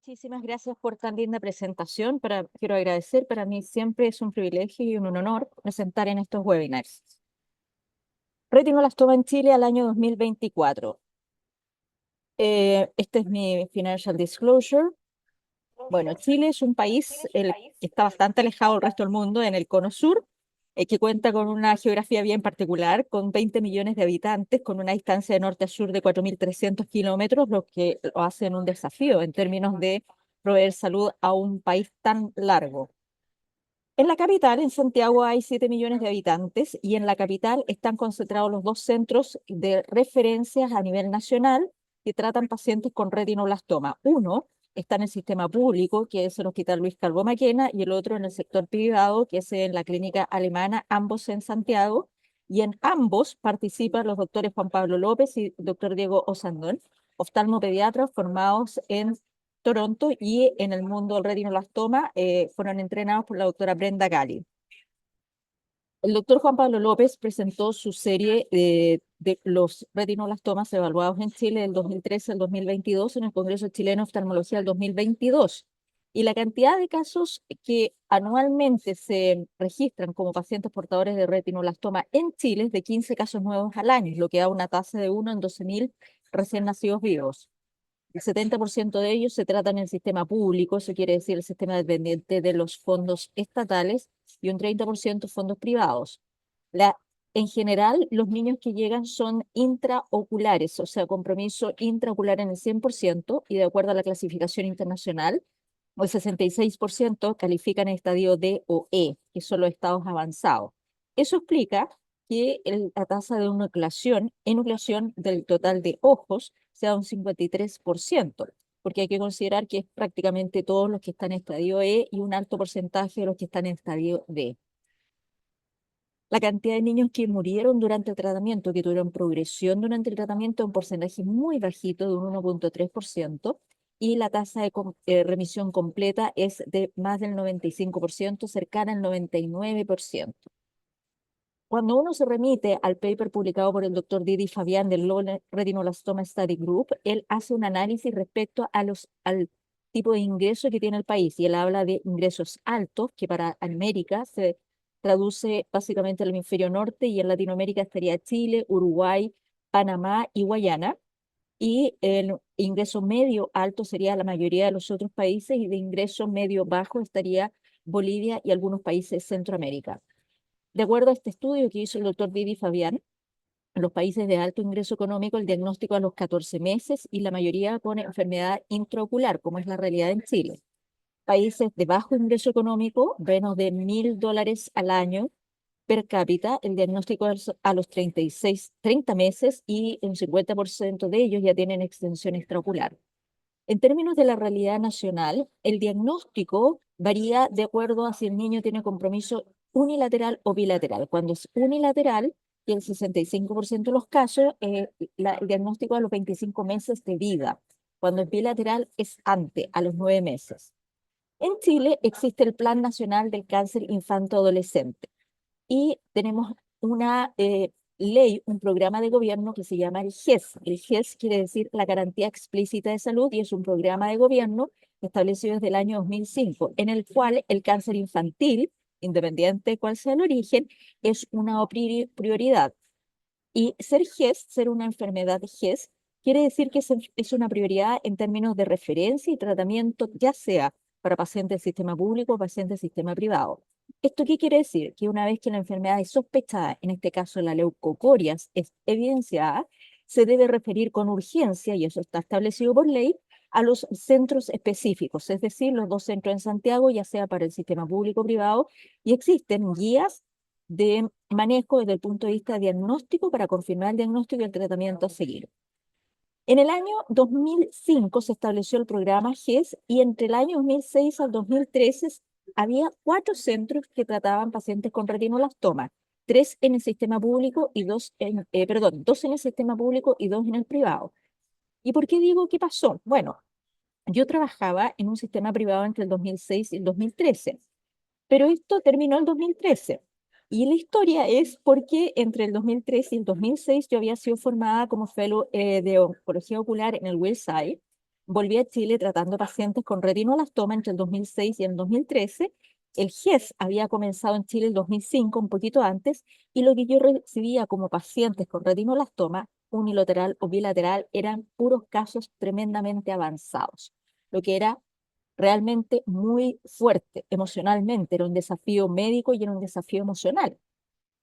Muchísimas gracias por tan linda presentación. Quiero agradecer, para mí siempre es un privilegio y un honor presentar en estos webinars. Retinoblastoma en Chile al año 2024. Este es mi financial disclosure. Bueno, Chile es un país que está bastante alejado del resto del mundo en el cono sur, que cuenta con una geografía bien particular, con 20 millones de habitantes, con una distancia de norte a sur de 4.300 kilómetros, lo que lo hacen un desafío en términos de proveer salud a un país tan largo. En la capital, en Santiago, hay 7 millones de habitantes y en la capital están concentrados los dos centros de referencias a nivel nacional que tratan pacientes con retinoblastoma. Uno está en el sistema público, que es el Hospital Luis Calvo Maquena, y el otro en el sector privado, que es en la clínica alemana, ambos en Santiago. Y en ambos participan los doctores Juan Pablo López y doctor Diego Osandón, oftalmopediatras formados en Toronto, y en el mundo del retinoblastoma fueron entrenados por la doctora Brenda Gali. El doctor Juan Pablo López presentó su serie de los retinoblastomas evaluados en Chile del 2013 al 2022 en el Congreso Chileno de Oftalmología del 2022. Y la cantidad de casos que anualmente se registran como pacientes portadores de retinoblastoma en Chile es de 15 casos nuevos al año, lo que da una tasa de 1 en 12.000 recién nacidos vivos. El 70% de ellos se trata en el sistema público, eso quiere decir el sistema dependiente de los fondos estatales, y un 30% fondos privados. En general, los niños que llegan son intraoculares, o sea, compromiso intraocular en el 100%, y de acuerdo a la clasificación internacional, el 66% califican en estadio D o E, que son los estados avanzados. Eso explica que la tasa de enucleación del total de ojos sea un 53%, porque hay que considerar que es prácticamente todos los que están en estadio E y un alto porcentaje de los que están en estadio D. La cantidad de niños que murieron durante el tratamiento, que tuvieron progresión durante el tratamiento, es un porcentaje muy bajito, de un 1.3%, y la tasa de remisión completa es de más del 95%, cercana al 99%. Cuando uno se remite al paper publicado por el doctor Didi Fabián del Lowell Retinoblastoma Study Group, él hace un análisis respecto al tipo de ingreso que tiene el país, y él habla de ingresos altos, que para América se traduce básicamente al hemisferio norte, y en Latinoamérica estaría Chile, Uruguay, Panamá y Guayana, y el ingreso medio alto sería la mayoría de los otros países, y de ingreso medio bajo estaría Bolivia y algunos países de Centroamérica. De acuerdo a este estudio que hizo el doctor Didi Fabián, en los países de alto ingreso económico, el diagnóstico a los 14 meses, y la mayoría con enfermedad intraocular, como es la realidad en Chile. Países de bajo ingreso económico, menos de $1.000 al año per cápita, el diagnóstico es a los 30 meses, y un 50% de ellos ya tienen extensión extraocular. En términos de la realidad nacional, el diagnóstico varía de acuerdo a si el niño tiene compromiso unilateral o bilateral. Cuando es unilateral, y el 65% de los casos, el diagnóstico a los 25 meses de vida. Cuando es bilateral, es antes, a los 9 meses. En Chile existe el Plan Nacional del Cáncer Infanto-Adolescente, y tenemos una ley, un programa de gobierno que se llama el GES. El GES quiere decir la Garantía Explícita de Salud, y es un programa de gobierno establecido desde el año 2005, en el cual el cáncer infantil, independiente de cuál sea el origen, es una prioridad. Y ser GES, ser una enfermedad GES, quiere decir que es una prioridad en términos de referencia y tratamiento, ya sea para pacientes del sistema público o pacientes del sistema privado. ¿Esto qué quiere decir? Que una vez que la enfermedad es sospechada, en este caso la leucocoria es evidenciada, se debe referir con urgencia, y eso está establecido por ley, a los centros específicos, es decir, los dos centros en Santiago, ya sea para el sistema público o privado, y existen guías de manejo desde el punto de vista diagnóstico para confirmar el diagnóstico y el tratamiento a seguir. En el año 2005 se estableció el programa GES, y entre el año 2006 al 2013 había 4 centros que trataban pacientes con retinoblastoma, 3 en el sistema público y 2 2 en el sistema público y 2 en el privado. ¿Y por qué digo qué pasó? Bueno, yo trabajaba en un sistema privado entre el 2006 y el 2013. Pero esto terminó en el 2013. Y la historia es porque entre el 2003 y el 2006 yo había sido formada como fellow de oncología ocular en el Wills Eye, volví a Chile tratando pacientes con retinoblastoma entre el 2006 y el 2013. El GES había comenzado en Chile el 2005, un poquito antes, y lo que yo recibía como pacientes con retinoblastoma unilateral o bilateral eran puros casos tremendamente avanzados, lo que era realmente muy fuerte emocionalmente, era un desafío médico y era un desafío emocional.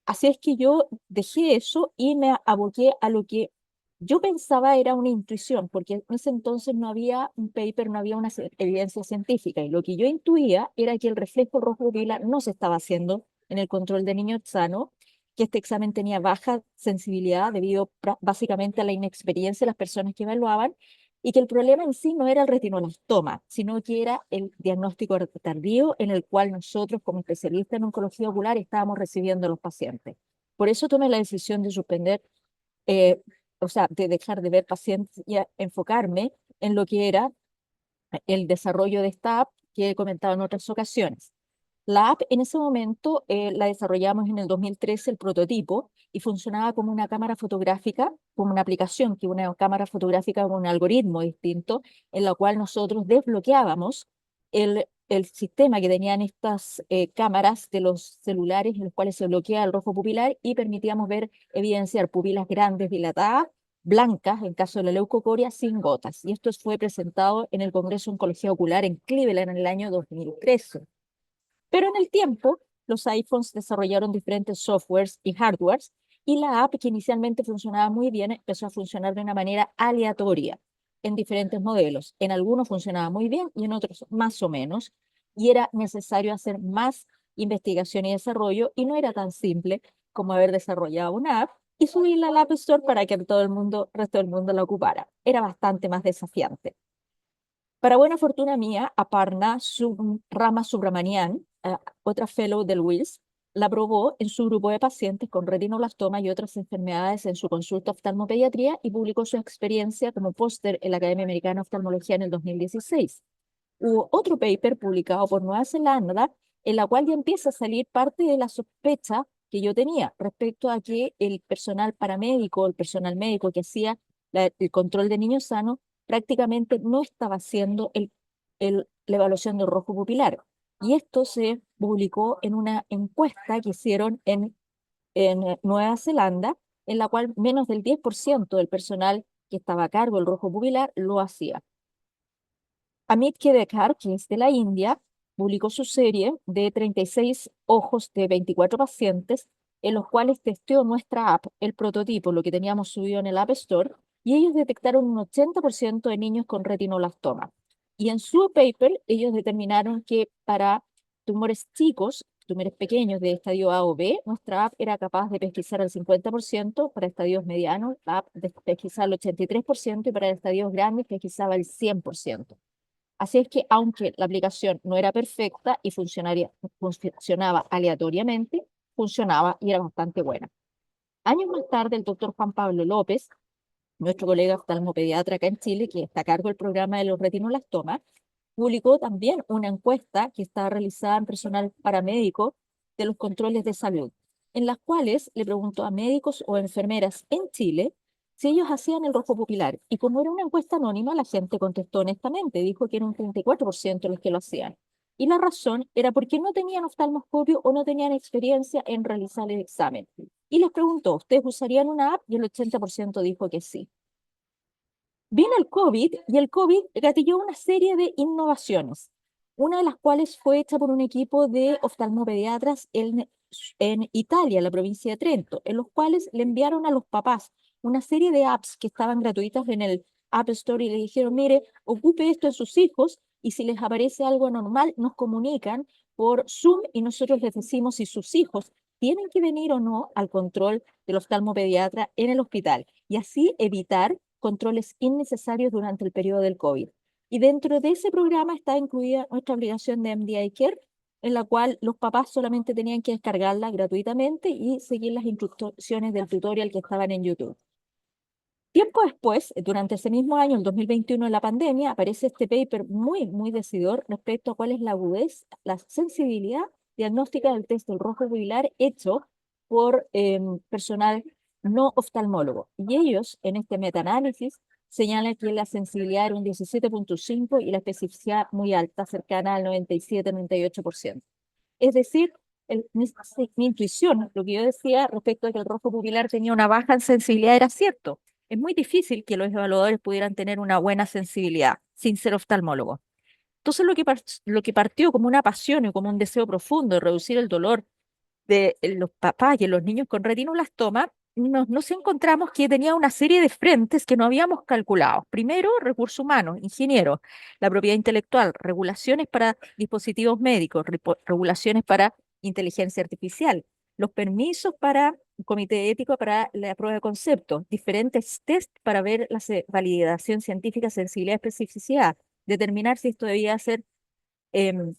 Así es que yo dejé eso y me aboqué a lo que yo pensaba era una intuición, porque en ese entonces no había un paper, no había una evidencia científica, y lo que yo intuía era que el reflejo rojo pilar no se estaba haciendo en el control de niños sanos, que este examen tenía baja sensibilidad debido básicamente a la inexperiencia de las personas que evaluaban, y que el problema en sí no era el retinoblastoma, sino que era el diagnóstico tardío en el cual nosotros, como especialistas en oncología ocular, estábamos recibiendo a los pacientes. Por eso tomé la decisión de suspender, eh, o sea, de dejar de ver pacientes y enfocarme en lo que era el desarrollo de esta app que he comentado en otras ocasiones. La app en ese momento la desarrollamos en el 2013, el prototipo, y funcionaba como una cámara fotográfica, como una aplicación, que una cámara fotográfica con un algoritmo distinto, en la cual nosotros desbloqueábamos el sistema que tenían estas cámaras de los celulares, en los cuales se bloquea el rojo pupilar y permitíamos ver, evidenciar pupilas grandes, dilatadas, blancas, en caso de la leucocoria, sin gotas. Y esto fue presentado en el Congreso de Oncología Ocular en Cleveland en el año 2013. Pero en el tiempo, los iPhones desarrollaron diferentes softwares y hardwares, y la app, que inicialmente funcionaba muy bien, empezó a funcionar de una manera aleatoria en diferentes modelos. En algunos funcionaba muy bien y en otros más o menos, y era necesario hacer más investigación y desarrollo, y no era tan simple como haber desarrollado una app y subirla al App Store para que todo el mundo, el resto del mundo la ocupara. Era bastante más desafiante. Para buena fortuna mía, Aparna Rama Subramanian, otra fellow del WILS, la probó en su grupo de pacientes con retinoblastoma y otras enfermedades en su consulta de oftalmopediatría, y publicó su experiencia como póster en la Academia Americana de Oftalmología en el 2016. Hubo otro paper publicado por Nueva Zelanda en la cual ya empieza a salir parte de la sospecha que yo tenía respecto a que el personal paramédico, el personal médico que hacía el control de niños sanos, prácticamente no estaba haciendo la evaluación del rojo pupilar. Y esto se publicó en una encuesta que hicieron en Nueva Zelanda, en la cual menos del 10% del personal que estaba a cargo del rojo pupilar lo hacía. Amit Kedekar, que es de la India, publicó su serie de 36 ojos de 24 pacientes, en los cuales testeó nuestra app, el prototipo, lo que teníamos subido en el App Store, y ellos detectaron un 80% de niños con retinoblastoma. Y en su paper, ellos determinaron que para tumores chicos, tumores pequeños de estadio A o B, nuestra app era capaz de pesquisar el 50%; para estadios medianos, la app pesquisaba el 83%; y para estadios grandes pesquisaba el 100%. Así es que, aunque la aplicación no era perfecta y funcionaba aleatoriamente, funcionaba y era bastante buena. Años más tarde, el doctor Juan Pablo López, nuestro colega oftalmopediatra acá en Chile, que está a cargo del programa de los retinoblastomas, publicó también una encuesta que está realizada en personal paramédico de los controles de salud, en las cuales le preguntó a médicos o enfermeras en Chile si ellos hacían el rojo pupilar. Y como era una encuesta anónima, la gente contestó honestamente, dijo que era un 34% los que lo hacían. Y la razón era porque no tenían oftalmoscopio o no tenían experiencia en realizar el examen. Y les preguntó, ¿ustedes usarían una app? Y el 80% dijo que sí. Vino el COVID, y el COVID gatilló una serie de innovaciones, una de las cuales fue hecha por un equipo de oftalmopediatras en Italia, en la provincia de Trento, en los cuales le enviaron a los papás una serie de apps que estaban gratuitas en el App Store, y le dijeron, mire, ocupe esto en sus hijos, y si les aparece algo anormal, nos comunican por Zoom y nosotros les decimos si sus hijos tienen que venir o no al control del oftalmopediatra en el hospital, y así evitar controles innecesarios durante el periodo del COVID. Y dentro de ese programa está incluida nuestra aplicación de MDI Care, en la cual los papás solamente tenían que descargarla gratuitamente y seguir las instrucciones del tutorial que estaban en YouTube. Tiempo después, durante ese mismo año, el 2021, en la pandemia, aparece este paper muy, muy decidor respecto a cuál es la agudez, la sensibilidad diagnóstica del test del rojo pupilar hecho por personal no oftalmólogo. Y ellos, en este metaanálisis, señala que la sensibilidad era un 17,5 y la especificidad muy alta, cercana al 97-98%. Es decir, mi intuición, lo que yo decía respecto a que el rojo pupilar tenía una baja en sensibilidad era cierto. Es muy difícil que los evaluadores pudieran tener una buena sensibilidad sin ser oftalmólogos. Entonces, lo que partió como una pasión y como un deseo profundo de reducir el dolor de los papás y en los niños con retinoblastoma, nos encontramos que tenía una serie de frentes que no habíamos calculado. Primero, recursos humanos, ingenieros, la propiedad intelectual, regulaciones para dispositivos médicos, regulaciones para inteligencia artificial, los permisos para comité ético para la prueba de concepto, diferentes test para ver la validación científica, sensibilidad, especificidad, determinar si esto debía ser em,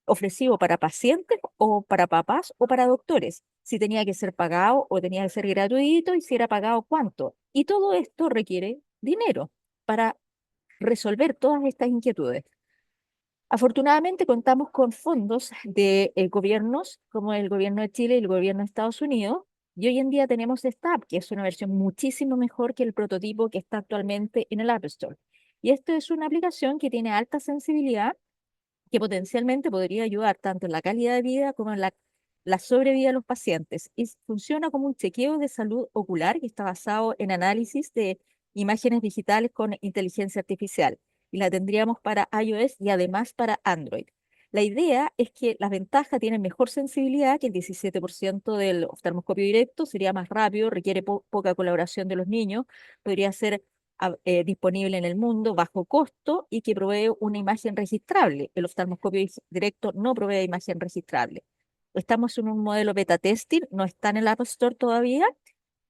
ofrecido para pacientes o para papás o para doctores, si tenía que ser pagado o tenía que ser gratuito y si era pagado cuánto. Y todo esto requiere dinero para resolver todas estas inquietudes. Afortunadamente contamos con fondos de gobiernos como el gobierno de Chile y el gobierno de Estados Unidos. Y hoy en día tenemos STAP, que es una versión muchísimo mejor que el prototipo que está actualmente en el App Store. Y esto es una aplicación que tiene alta sensibilidad que potencialmente podría ayudar tanto en la calidad de vida como en la sobrevida de los pacientes. Y funciona como un chequeo de salud ocular que está basado en análisis de imágenes digitales con inteligencia artificial. Y la tendríamos para iOS y además para Android. La idea es que las ventajas tienen mejor sensibilidad que el 17% del oftalmoscopio directo, sería más rápido, requiere poca colaboración de los niños, podría ser disponible en el mundo bajo costo y que provee una imagen registrable. El oftalmoscopio directo no provee imagen registrable. Estamos en un modelo beta testing, no está en el App Store todavía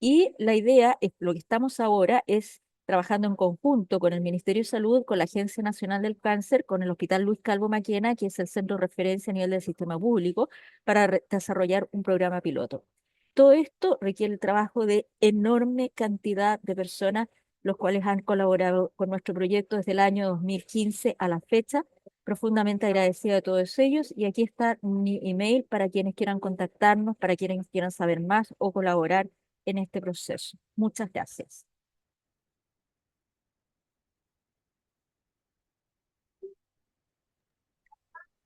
y la idea es, lo que estamos ahora es trabajando en conjunto con el Ministerio de Salud, con la Agencia Nacional del Cáncer, con el Hospital Luis Calvo Maquena, que es el centro de referencia a nivel del sistema público, para desarrollar un programa piloto. Todo esto requiere el trabajo de enorme cantidad de personas, los cuales han colaborado con nuestro proyecto desde el año 2015 a la fecha. Profundamente agradecida a todos ellos y aquí está mi email para quienes quieran contactarnos, para quienes quieran saber más o colaborar en este proceso. Muchas gracias.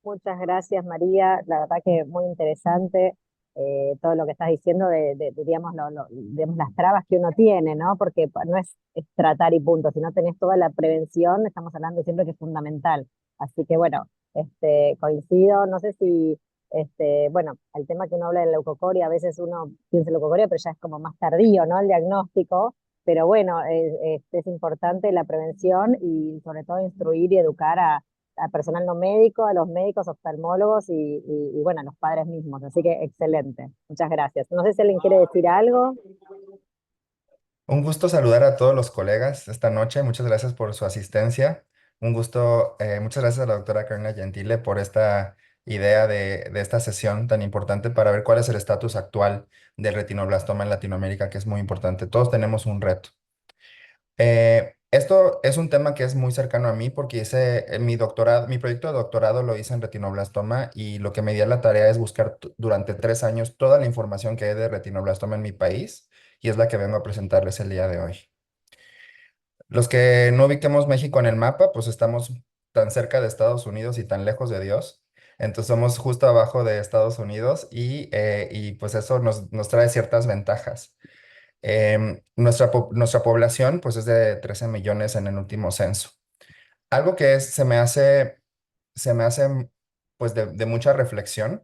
Muchas gracias, María. La verdad que muy interesante todo lo que estás diciendo digamos, digamos, las trabas que uno tiene, ¿no? Porque no es tratar y punto, sino tenés toda la prevención, estamos hablando siempre que es fundamental. Así que bueno, coincido, no sé si, bueno, el tema que uno habla de leucocoria, a veces uno piensa en leucocoria, pero ya es como más tardío, ¿no? El diagnóstico. Pero bueno, es importante la prevención y sobre todo instruir y educar a personal no médico, a los médicos, oftalmólogos y bueno, a los padres mismos. Así que excelente. Muchas gracias. No sé si alguien quiere decir algo. Un gusto saludar a todos los colegas esta noche. Muchas gracias por su asistencia. Un gusto, muchas gracias a la doctora Karina Gentile por esta idea de esta sesión tan importante para ver cuál es el estatus actual del retinoblastoma en Latinoamérica, que es muy importante. Todos tenemos un reto. Esto es un tema que es muy cercano a mí porque hice mi doctorado, mi proyecto de doctorado lo hice en retinoblastoma y lo que me di a la tarea es buscar durante 3 años toda la información que hay de retinoblastoma en mi país y es la que vengo a presentarles el día de hoy. Los que no ubiquemos México en el mapa, pues estamos tan cerca de Estados Unidos y tan lejos de Dios. Entonces somos justo abajo de Estados Unidos y pues eso nos trae ciertas ventajas. Nuestra población pues es de 13 millones en el último censo. Algo que se me hace pues de mucha reflexión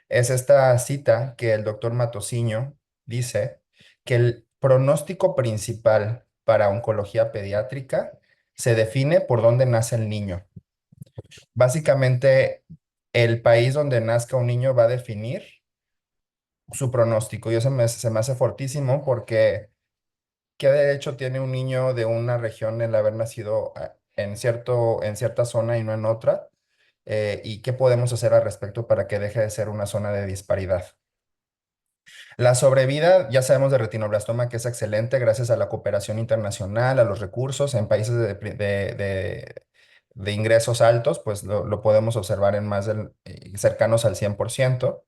es esta cita que el doctor Matosiño dice que el pronóstico principal para oncología pediátrica se define por dónde nace el niño. Básicamente, el país donde nazca un niño va a definir su pronóstico y eso se me hace fortísimo porque ¿qué derecho tiene un niño de una región el haber nacido en cierta zona y no en otra? ¿Y qué podemos hacer al respecto para que deje de ser una zona de disparidad? La sobrevida, ya sabemos de retinoblastoma que es excelente gracias a la cooperación internacional, a los recursos en países de ingresos altos, pues lo podemos observar en cercanos al 100%.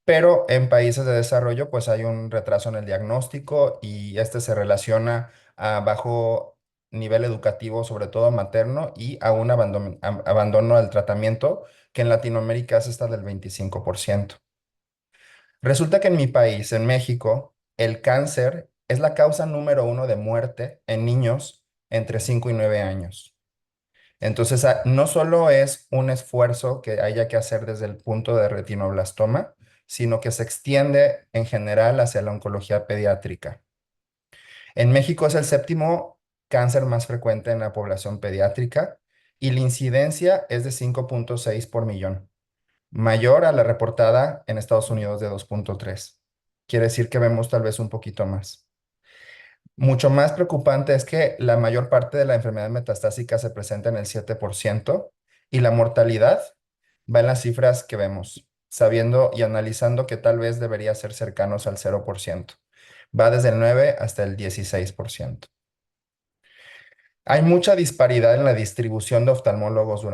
Pero en países de desarrollo, pues hay un retraso en el diagnóstico y este se relaciona a bajo nivel educativo, sobre todo materno, y a un abandono al tratamiento, que en Latinoamérica es hasta del 25%. Resulta que en mi país, en México, el cáncer es la causa número uno de muerte en niños entre 5 y 9 años. Entonces, no solo es un esfuerzo que haya que hacer desde el punto de retinoblastoma, sino que se extiende en general hacia la oncología pediátrica. En México es el séptimo cáncer más frecuente en la población pediátrica y la incidencia es de 5.6 por millón, mayor a la reportada en Estados Unidos de 2.3. Quiere decir que vemos tal vez un poquito más. Mucho más preocupante es que la mayor parte de la enfermedad metastásica se presenta en el 7% y la mortalidad va en las cifras que vemos, sabiendo y analizando que tal vez debería ser cercanos al 0%. Va desde el 9 hasta el 16%. Hay mucha disparidad en la distribución de oftalmólogos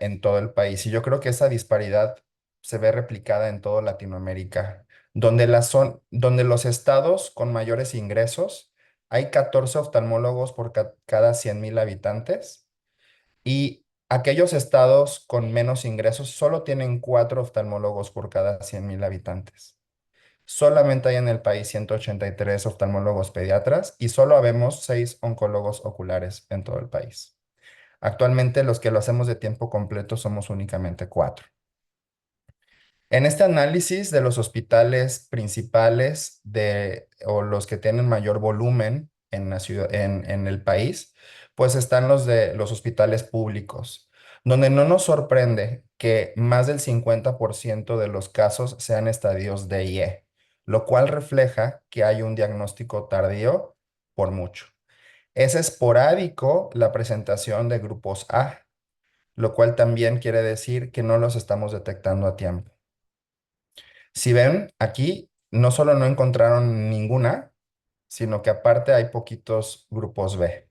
en todo el país y yo creo que esa disparidad se ve replicada en toda Latinoamérica, donde los estados con mayores ingresos hay 14 oftalmólogos por cada 100,000 habitantes y aquellos estados con menos ingresos solo tienen 4 oftalmólogos por cada 100,000 habitantes. Solamente hay en el país 183 oftalmólogos pediatras y solo habemos 6 oncólogos oculares en todo el país. Actualmente los que lo hacemos de tiempo completo somos únicamente 4. En este análisis de los hospitales principales o los que tienen mayor volumen en en el país, pues están los de los hospitales públicos, donde no nos sorprende que más del 50% de los casos sean estadios D y E, lo cual refleja que hay un diagnóstico tardío por mucho. Es esporádico la presentación de grupos A, lo cual también quiere decir que no los estamos detectando a tiempo. Si ven, aquí no solo no encontraron ninguna, sino que aparte hay poquitos grupos B.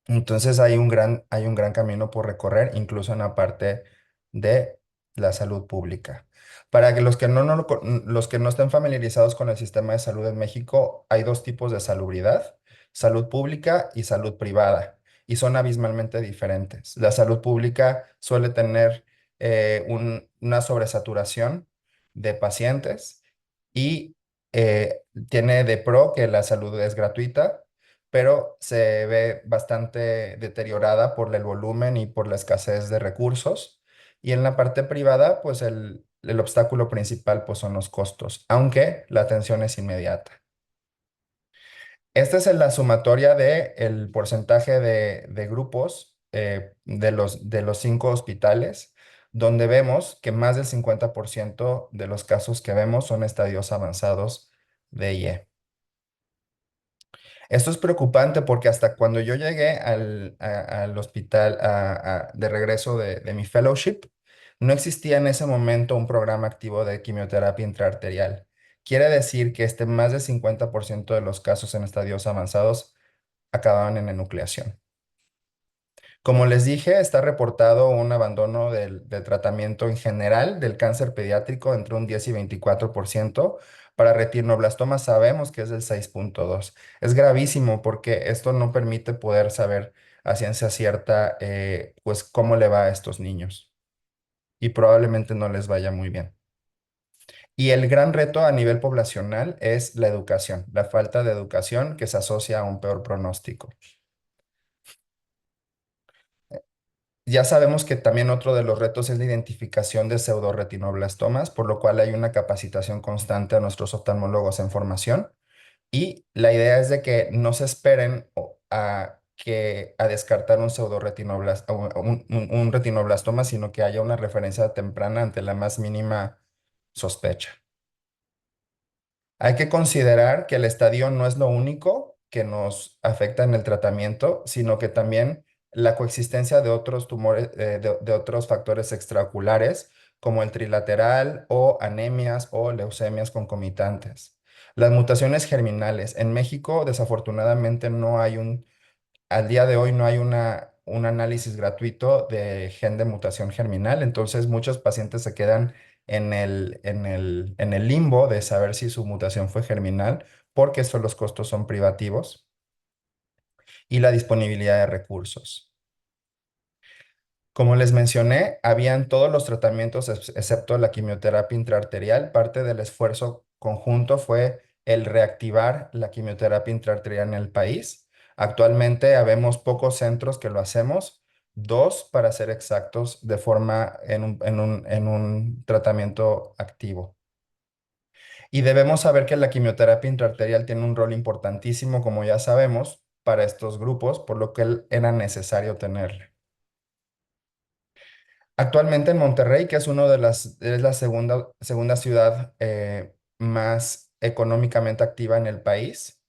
Entonces hay un gran camino por recorrer, incluso en la parte de la salud pública. Para que los que no estén familiarizados con el sistema de salud en México, hay dos tipos de salubridad: salud pública y salud privada, y son abismalmente diferentes. La salud pública suele tener una sobresaturación de pacientes y tiene de pro que la salud es gratuita, pero se ve bastante deteriorada por el volumen y por la escasez de recursos. Y en la parte privada, pues el obstáculo principal pues son los costos, aunque la atención es inmediata. Esta es la sumatoria del porcentaje de grupos de los 5 hospitales, donde vemos que más del 50% de los casos que vemos son estadios avanzados de IE. Esto es preocupante porque hasta cuando yo llegué al hospital de regreso de mi fellowship, no existía en ese momento un programa activo de quimioterapia intraarterial. Quiere decir que más del 50% de los casos en estadios avanzados acababan en enucleación. Como les dije, está reportado un abandono del tratamiento en general del cáncer pediátrico entre un 10 y 24%. Para retinoblastoma sabemos que es del 6.2. Es gravísimo porque esto no permite poder saber a ciencia cierta pues cómo le va a estos niños y probablemente no les vaya muy bien. Y el gran reto a nivel poblacional es la educación, la falta de educación que se asocia a un peor pronóstico. Ya sabemos que también otro de los retos es la identificación de pseudoretinoblastomas, por lo cual hay una capacitación constante a nuestros oftalmólogos en formación. Y la idea es de que no se esperen a descartar un un retinoblastoma, sino que haya una referencia temprana ante la más mínima sospecha. Hay que considerar que el estadio no es lo único que nos afecta en el tratamiento, sino que también la coexistencia de otros tumores, de otros factores extraoculares, como el trilateral o anemias o leucemias concomitantes. Las mutaciones germinales. En México, desafortunadamente, al día de hoy no hay un análisis gratuito de gen de mutación germinal, entonces muchos pacientes se quedan en el limbo de saber si su mutación fue germinal, porque los costos son privativos. y la disponibilidad de recursos. Como les mencioné, habían todos los tratamientos excepto la quimioterapia intraarterial. Parte del esfuerzo conjunto fue el reactivar la quimioterapia intraarterial en el país. Actualmente habemos pocos centros que lo hacemos, dos para ser exactos, de forma en un tratamiento activo. Y debemos saber que la quimioterapia intraarterial tiene un rol importantísimo, como ya sabemos, para estos grupos, por lo que era necesario tenerla. Actualmente en Monterrey, que es es la segunda ciudad más económicamente activa en el país,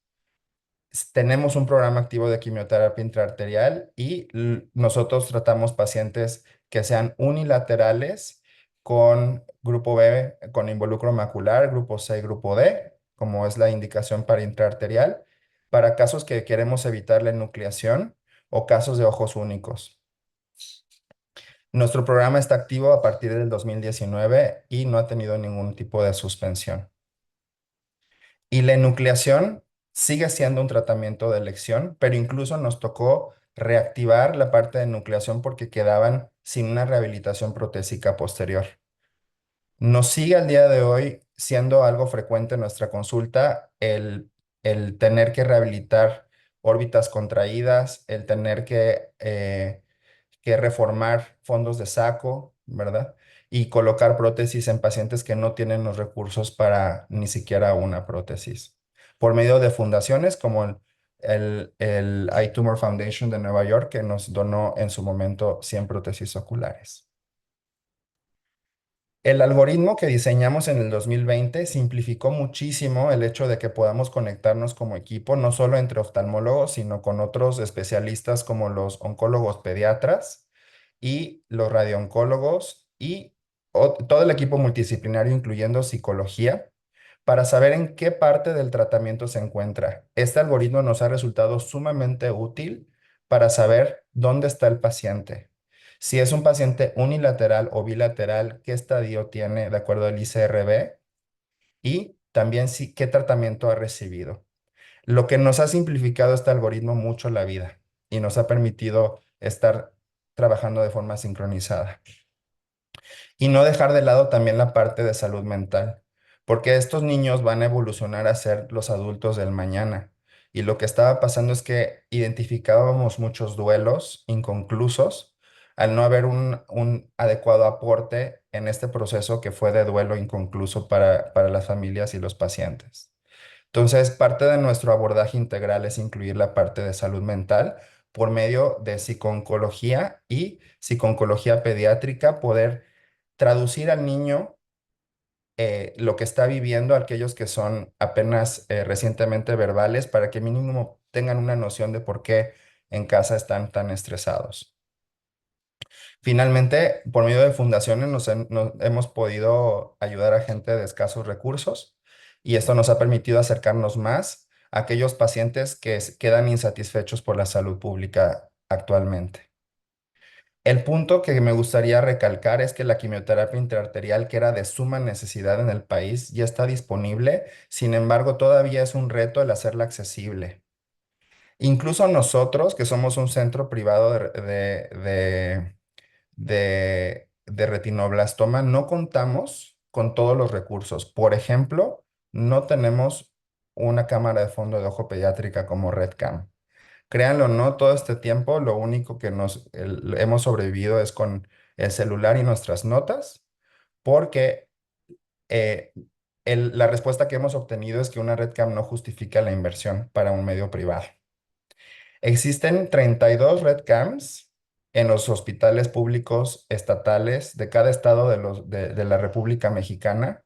tenemos un programa activo de quimioterapia intraarterial y nosotros tratamos pacientes que sean unilaterales con grupo B, con involucro macular, grupo C y grupo D, como es la indicación para intraarterial, para casos que queremos evitar la enucleación o casos de ojos únicos. Nuestro programa está activo a partir del 2019 y no ha tenido ningún tipo de suspensión. Y la enucleación sigue siendo un tratamiento de elección, pero incluso nos tocó reactivar la parte de enucleación porque quedaban sin una rehabilitación protésica posterior. Nos sigue al día de hoy siendo algo frecuente en nuestra consulta el tener que rehabilitar órbitas contraídas, el tener que reformar fondos de saco, ¿verdad? Y colocar prótesis en pacientes que no tienen los recursos para ni siquiera una prótesis. Por medio de fundaciones como el iTumor Foundation de Nueva York, que nos donó en su momento 100 prótesis oculares. El algoritmo que diseñamos en el 2020 simplificó muchísimo el hecho de que podamos conectarnos como equipo, no solo entre oftalmólogos, sino con otros especialistas como los oncólogos pediatras y los radiooncólogos y todo el equipo multidisciplinario, incluyendo psicología, para saber en qué parte del tratamiento se encuentra. Este algoritmo nos ha resultado sumamente útil para saber dónde está el paciente. Si es un paciente unilateral o bilateral, qué estadio tiene de acuerdo al ICRB y también qué tratamiento ha recibido. Lo que nos ha simplificado este algoritmo mucho la vida y nos ha permitido estar trabajando de forma sincronizada. Y no dejar de lado también la parte de salud mental, porque estos niños van a evolucionar a ser los adultos del mañana. Y lo que estaba pasando es que identificábamos muchos duelos inconclusos al no haber un adecuado aporte en este proceso que fue de duelo inconcluso para las familias y los pacientes. Entonces, parte de nuestro abordaje integral es incluir la parte de salud mental por medio de psicooncología y psicooncología pediátrica, poder traducir al niño lo que está viviendo, a aquellos que son apenas recientemente verbales, para que mínimo tengan una noción de por qué en casa están tan estresados. Finalmente, por medio de fundaciones nos hemos podido ayudar a gente de escasos recursos y esto nos ha permitido acercarnos más a aquellos pacientes que quedan insatisfechos por la salud pública actualmente. El punto que me gustaría recalcar es que la quimioterapia intraarterial, que era de suma necesidad en el país, ya está disponible. Sin embargo, todavía es un reto el hacerla accesible. Incluso nosotros, que somos un centro privado de retinoblastoma, no contamos con todos los recursos. Por ejemplo, no tenemos una cámara de fondo de ojo pediátrica como RedCam. Créanlo o no, todo este tiempo lo único que hemos sobrevivido es con el celular y nuestras notas, porque eh, la respuesta que hemos obtenido es que una RedCam no justifica la inversión para un medio privado. Existen 32 RedCams en los hospitales públicos estatales de cada estado de la República Mexicana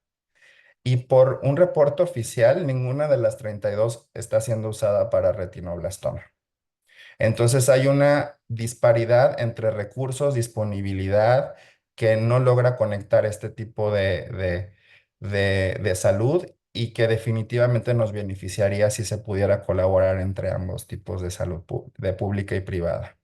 y por un reporte oficial, ninguna de las 32 está siendo usada para retinoblastoma. Entonces hay una disparidad entre recursos, disponibilidad, que no logra conectar este tipo de salud y que definitivamente nos beneficiaría si se pudiera colaborar entre ambos tipos de salud, de pública y privada.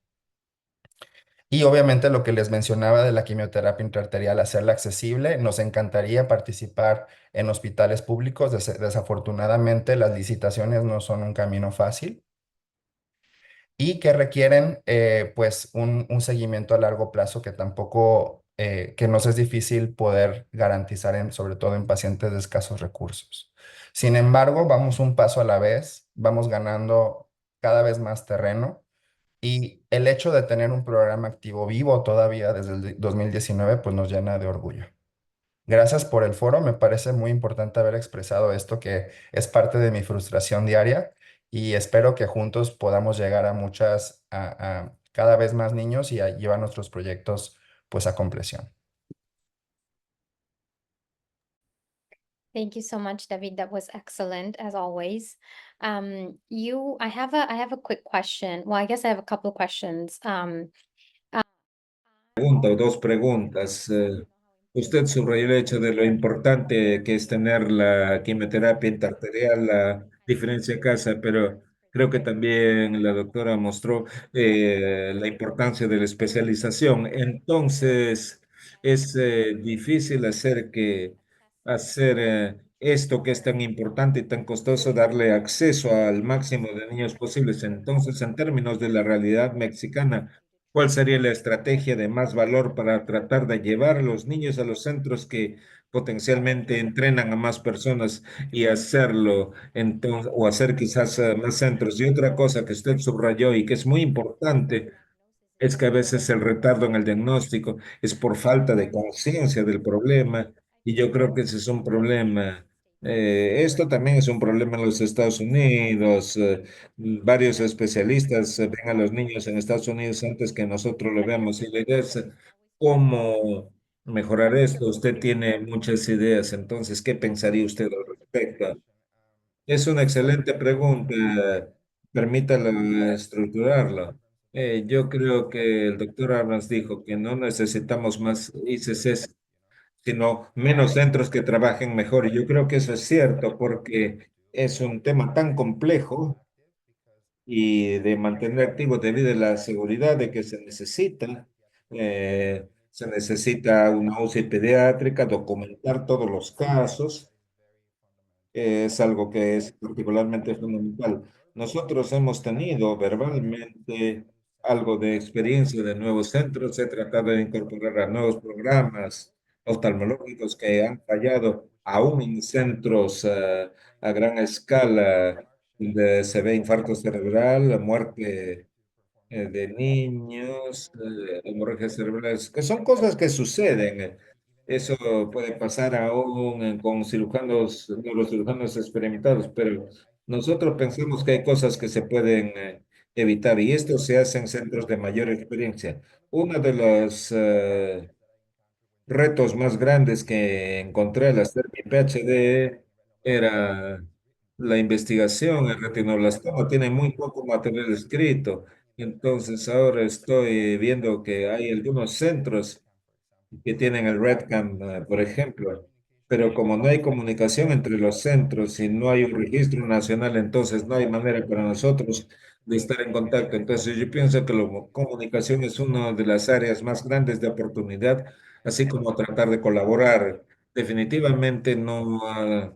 Y obviamente lo que les mencionaba de la quimioterapia intraarterial, hacerla accesible, nos encantaría participar en hospitales públicos. Desafortunadamente las licitaciones no son un camino fácil. y que requieren pues un seguimiento a largo plazo que tampoco, que nos es difícil poder garantizar sobre todo en pacientes de escasos recursos. Sin embargo, vamos un paso a la vez, vamos ganando cada vez más terreno y el hecho de tener un programa activo vivo todavía desde el 2019 pues nos llena de orgullo. Gracias por el foro. Me parece muy importante haber expresado esto que es parte de mi frustración diaria y espero que juntos podamos llegar a a cada vez más niños y a llevar nuestros proyectos pues a compleción. Thank you so much, David. That was excellent as always. I have a quick question. Well, I guess I have a couple of questions. Pregunta o dos preguntas. Usted subrayó el hecho de lo importante que es tener la quimioterapia intraarterial, la diferencia de casa, pero creo que también la doctora mostró la importancia de la especialización. Entonces, es difícil hacer esto que es tan importante y tan costoso, darle acceso al máximo de niños posibles. Entonces, en términos de la realidad mexicana, ¿cuál sería la estrategia de más valor para tratar de llevar a los niños a los centros que potencialmente entrenan a más personas y hacerlo entonces, o hacer quizás más centros? Y otra cosa que usted subrayó y que es muy importante es que a veces el retardo en el diagnóstico es por falta de conciencia del problema y yo creo que ese es un problema. Esto también es un problema en los Estados Unidos. Varios especialistas ven a los niños en Estados Unidos antes que nosotros lo veamos y la idea es cómo mejorar esto. Usted tiene muchas ideas, entonces, ¿qué pensaría usted al respecto? Es una excelente pregunta. Permítala estructurarlo. Yo creo que el doctor Abrams dijo que no necesitamos más ICCs, sino menos centros que trabajen mejor. Y yo creo que eso es cierto porque es un tema tan complejo y de mantener activo debido a la seguridad de que se necesita una UCI pediátrica, documentar todos los casos es algo que es particularmente fundamental. Nosotros hemos tenido verbalmente algo de experiencia de nuevos centros, he tratado de incorporar a nuevos programas oftalmológicos que han fallado aún en centros a gran escala, donde se ve infarto cerebral, muerte de niños, hemorragias cerebrales, que son cosas que suceden. Eso puede pasar aún con cirujanos, neurocirujanos experimentados, pero nosotros pensamos que hay cosas que se pueden evitar y esto se hace en centros de mayor experiencia. Uno de los retos más grandes que encontré al hacer mi PhD era la investigación. El retinoblastoma tiene muy poco material escrito. Entonces ahora estoy viendo que hay algunos centros que tienen el RedCam, por ejemplo, pero como no hay comunicación entre los centros y no hay un registro nacional, entonces no hay manera para nosotros de estar en contacto. Entonces yo pienso que la comunicación es una de las áreas más grandes de oportunidad, así como tratar de colaborar. Definitivamente no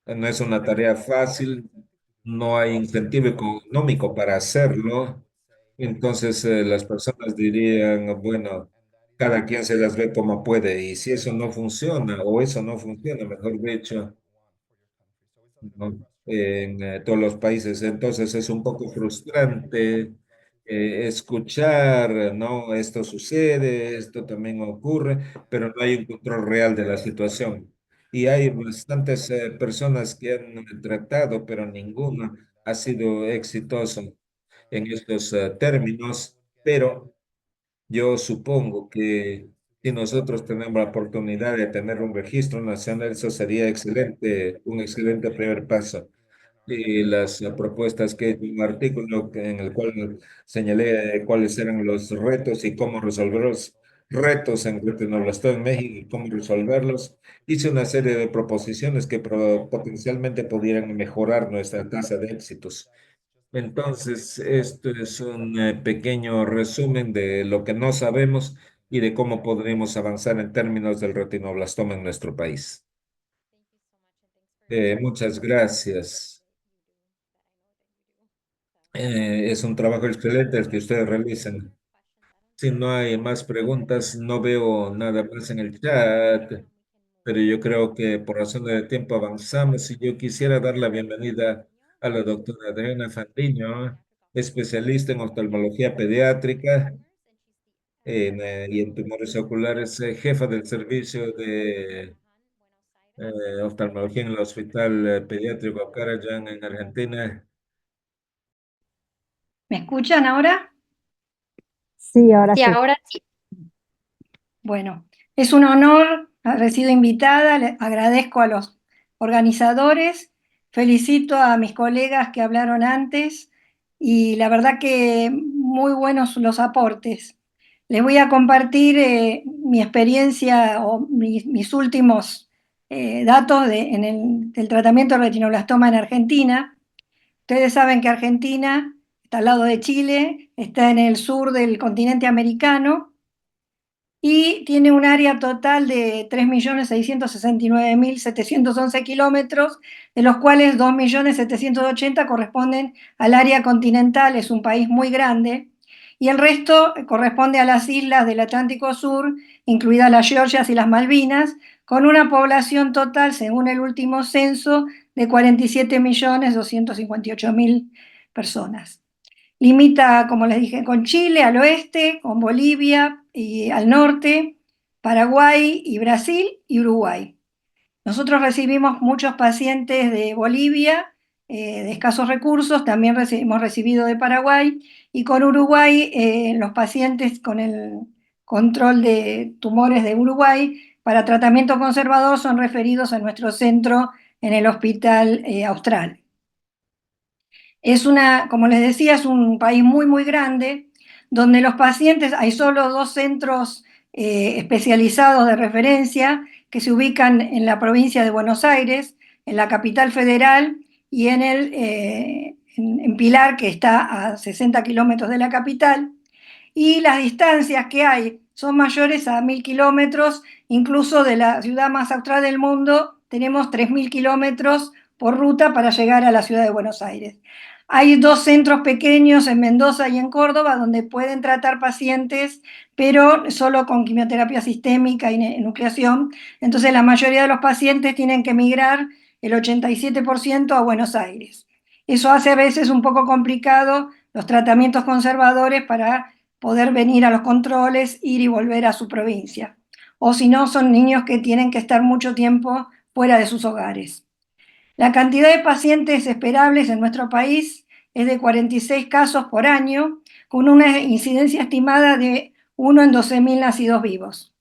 es una tarea fácil, no hay incentivo económico para hacerlo. Entonces las personas dirían, bueno, cada quien se las ve como puede y si eso no funciona o eso no funciona, mejor dicho, ¿no? En todos los países. Entonces es un poco frustrante escuchar, ¿no? Esto sucede, esto también ocurre, pero no hay un control real de la situación. Y hay bastantes personas que han tratado, pero ninguno ha sido exitoso en estos términos, pero yo supongo que si nosotros tenemos la oportunidad de tener un registro nacional, eso sería excelente, un excelente primer paso. Y las propuestas que un artículo en el cual señalé cuáles eran los retos y cómo resolver los retos en retinoblastoma en México y cómo resolverlos. Hice una serie de proposiciones que potencialmente pudieran mejorar nuestra tasa de éxitos. Entonces, esto es un pequeño resumen de lo que no sabemos y de cómo podremos avanzar en términos del retinoblastoma en nuestro país. Muchas gracias. Es un trabajo excelente el que ustedes realizan. Si no hay más preguntas, no veo nada más en el chat, pero yo creo que por razones de tiempo avanzamos y yo quisiera dar la bienvenida a la doctora Adriana Fandiño, especialista en oftalmología pediátrica y en tumores oculares, jefa del servicio de oftalmología en el Hospital Pediátrico Carayán en Argentina. ¿Me escuchan ahora? Sí, ahora Sí, sí. ahora sí. Bueno, es un honor haber sido invitada. Le agradezco a los organizadores, felicito a mis colegas que hablaron antes y la verdad que muy buenos los aportes. Les voy a compartir mi experiencia o mis últimos datos del tratamiento de retinoblastoma en Argentina. Ustedes saben que Argentina está al lado de Chile, está en el sur del continente americano y tiene un área total de 3.669.711 kilómetros, de los cuales 2.780.000 corresponden al área continental, es un país muy grande, y el resto corresponde a las islas del Atlántico Sur, incluidas las Georgias y las Malvinas, con una población total, según el último censo, de 47.258.000 personas. Limita, como les dije, con Chile al oeste, con Bolivia y al norte, Paraguay y Brasil y Uruguay. Nosotros recibimos muchos pacientes de Bolivia, de escasos recursos, también hemos recibido de Paraguay, y con Uruguay, los pacientes con el control de tumores de Uruguay para tratamiento conservador son referidos a nuestro centro en el Hospital Austral. Como les decía, es un país muy, muy grande, donde los pacientes, hay solo 2 centros especializados de referencia que se ubican en la provincia de Buenos Aires, en la capital federal y en Pilar, que está a 60 kilómetros de la capital. Y las distancias que hay son mayores a 1.000 kilómetros, incluso de la ciudad más austral del mundo, tenemos 3.000 kilómetros por ruta para llegar a la ciudad de Buenos Aires. Hay 2 centros pequeños en Mendoza y en Córdoba donde pueden tratar pacientes, pero solo con quimioterapia sistémica y nucleación. Entonces la mayoría de los pacientes tienen que migrar el 87% a Buenos Aires. Eso hace a veces un poco complicado los tratamientos conservadores para poder venir a los controles, ir y volver a su provincia. O si no, son niños que tienen que estar mucho tiempo fuera de sus hogares. La cantidad de pacientes esperables en nuestro país es de 46 casos por año, con una incidencia estimada de 1 en 12.000 nacidos vivos.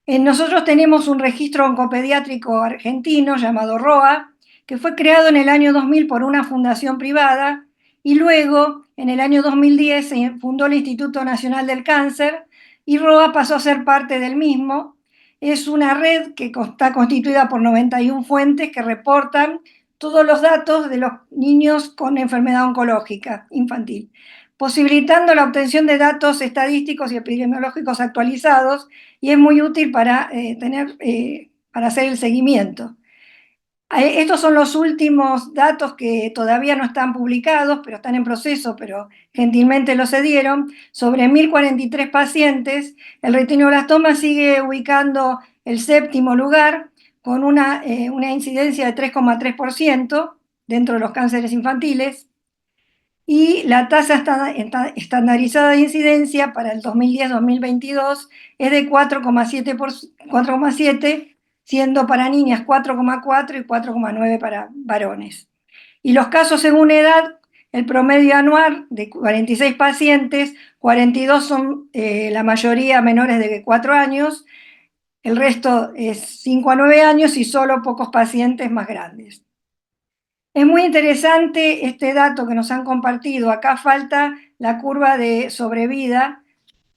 Nosotros tenemos un registro oncopediátrico argentino llamado ROA, que fue creado en el año 2000 por una fundación privada y luego, en el año 2010, se fundó el Instituto Nacional del Cáncer y ROA pasó a ser parte del mismo. Es una red que está constituida por 91 fuentes que reportan todos los datos de los niños con enfermedad oncológica infantil, posibilitando la obtención de datos estadísticos y epidemiológicos actualizados, y es muy útil para hacer el seguimiento. Estos son los últimos datos que todavía no están publicados, pero están en proceso, pero gentilmente los cedieron. Sobre 1.043 pacientes, el retinoblastoma sigue ubicando el 7º lugar, con una incidencia de 3,3% dentro de los cánceres infantiles, y la tasa estandarizada de incidencia para el 2010-2022 es de 4,7, siendo para niñas 4,4 y 4,9 para varones. Y los casos según edad, el promedio anual de 46 pacientes, 42 son la mayoría menores de 4 años, el resto es 5 a 9 años y solo pocos pacientes más grandes. Es muy interesante este dato que nos han compartido. Acá falta la curva de sobrevida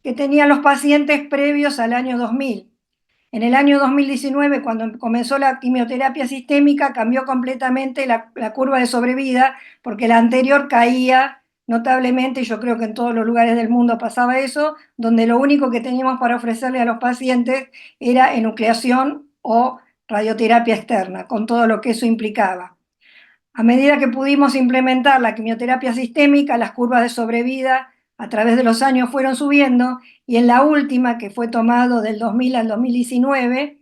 que tenían los pacientes previos al año 2000. En el año 2019, cuando comenzó la quimioterapia sistémica, cambió completamente la curva de sobrevida, porque la anterior caía notablemente, y yo creo que en todos los lugares del mundo pasaba eso, donde lo único que teníamos para ofrecerle a los pacientes era enucleación o radioterapia externa, con todo lo que eso implicaba. A medida que pudimos implementar la quimioterapia sistémica, las curvas de sobrevida a través de los años fueron subiendo, y en la última, que fue tomado del 2000 al 2019,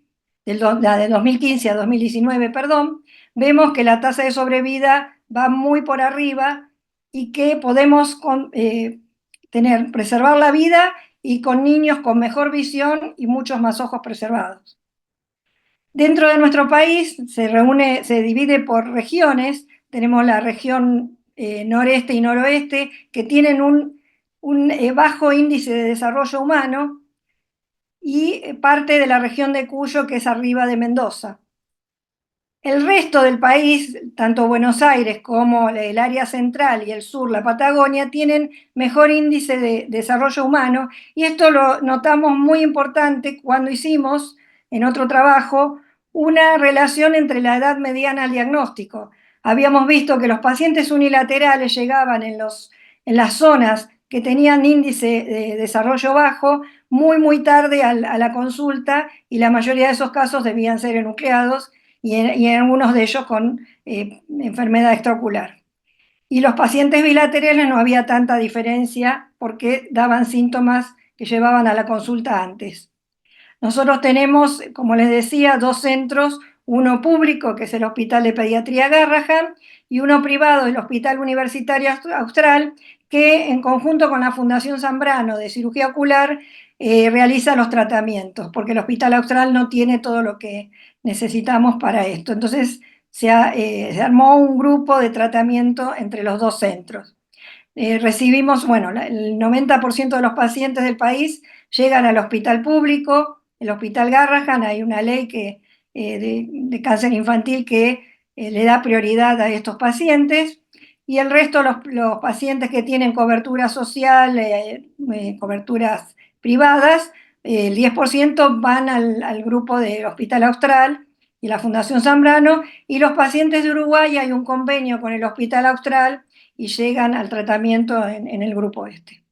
la de 2015 a 2019, perdón, vemos que la tasa de sobrevida va muy por arriba y que podemos preservar la vida y con niños con mejor visión y muchos más ojos preservados. Dentro de nuestro país se divide por regiones. Tenemos la región noreste y noroeste, que tienen un bajo índice de desarrollo humano, y parte de la región de Cuyo, que es arriba de Mendoza. El resto del país, tanto Buenos Aires como el área central y el sur, la Patagonia, tienen mejor índice de desarrollo humano, y esto lo notamos muy importante cuando hicimos, en otro trabajo, una relación entre la edad mediana al diagnóstico. Habíamos visto que los pacientes unilaterales llegaban en las zonas que tenían índice de desarrollo bajo muy tarde a la consulta, y la mayoría de esos casos debían ser enucleados, y en algunos de ellos con enfermedad extraocular. Y los pacientes bilaterales no había tanta diferencia porque daban síntomas que llevaban a la consulta antes. Nosotros tenemos, como les decía, dos centros, uno público, que es el Hospital de Pediatría Garrahan, y uno privado, el Hospital Universitario Austral, que en conjunto con la Fundación Zambrano de Cirugía Ocular realiza los tratamientos, porque el Hospital Austral no tiene todo lo que necesitamos para esto. Entonces se armó un grupo de tratamiento entre los dos centros. Recibimos, bueno, el 90% de los pacientes del país llegan al hospital público, el Hospital Garrahan. Hay una ley de cáncer infantil que le da prioridad a estos pacientes, y el resto, los pacientes que tienen cobertura social, coberturas privadas, el 10% van al grupo del Hospital Austral y la Fundación Zambrano, y los pacientes de Uruguay hay un convenio con el Hospital Austral y llegan al tratamiento en el grupo este.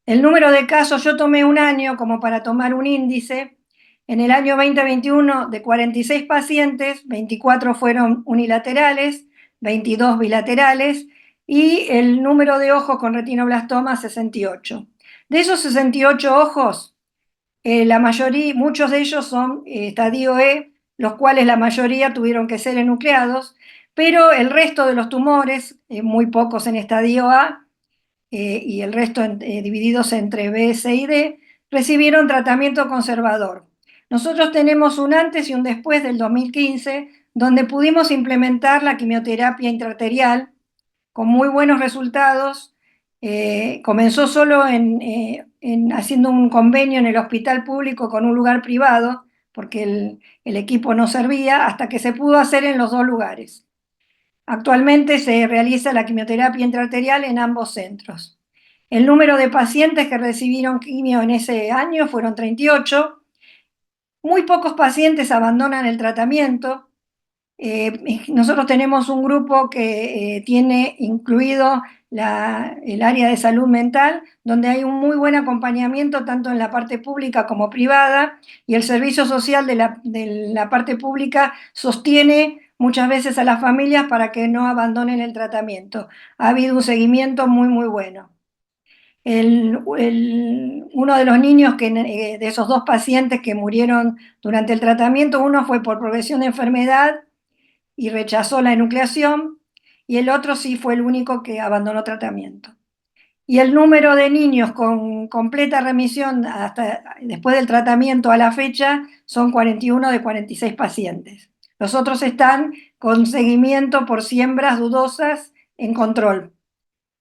El número de casos, yo tomé un año como para tomar un índice. En el año 2021, de 46 pacientes, 24 fueron unilaterales, 22 bilaterales, y el número de ojos con retinoblastoma, 68. De esos 68 ojos, muchos de ellos son estadio E, los cuales la mayoría tuvieron que ser enucleados, pero el resto de los tumores, muy pocos en estadio A, y el resto divididos entre B, C y D, recibieron tratamiento conservador. Nosotros tenemos un antes y un después del 2015, donde pudimos implementar la quimioterapia intraarterial con muy buenos resultados. Comenzó solo haciendo un convenio en el hospital público con un lugar privado, porque el equipo no servía, hasta que se pudo hacer en los dos lugares. Actualmente se realiza la quimioterapia intraarterial en ambos centros. El número de pacientes que recibieron quimio en ese año fueron 38. Muy pocos pacientes abandonan el tratamiento. Nosotros tenemos un grupo que tiene incluido el área de salud mental, donde hay un muy buen acompañamiento tanto en la parte pública como privada, y el servicio social de la parte pública sostiene muchas veces a las familias para que no abandonen el tratamiento. Ha habido un seguimiento muy bueno. Uno de los niños de esos dos pacientes que murieron durante el tratamiento, uno fue por progresión de enfermedad y rechazó la enucleación, y el otro sí fue el único que abandonó tratamiento. Y el número de niños con completa remisión hasta después del tratamiento a la fecha son 41 de 46 pacientes. Los otros están con seguimiento por siembras dudosas en control,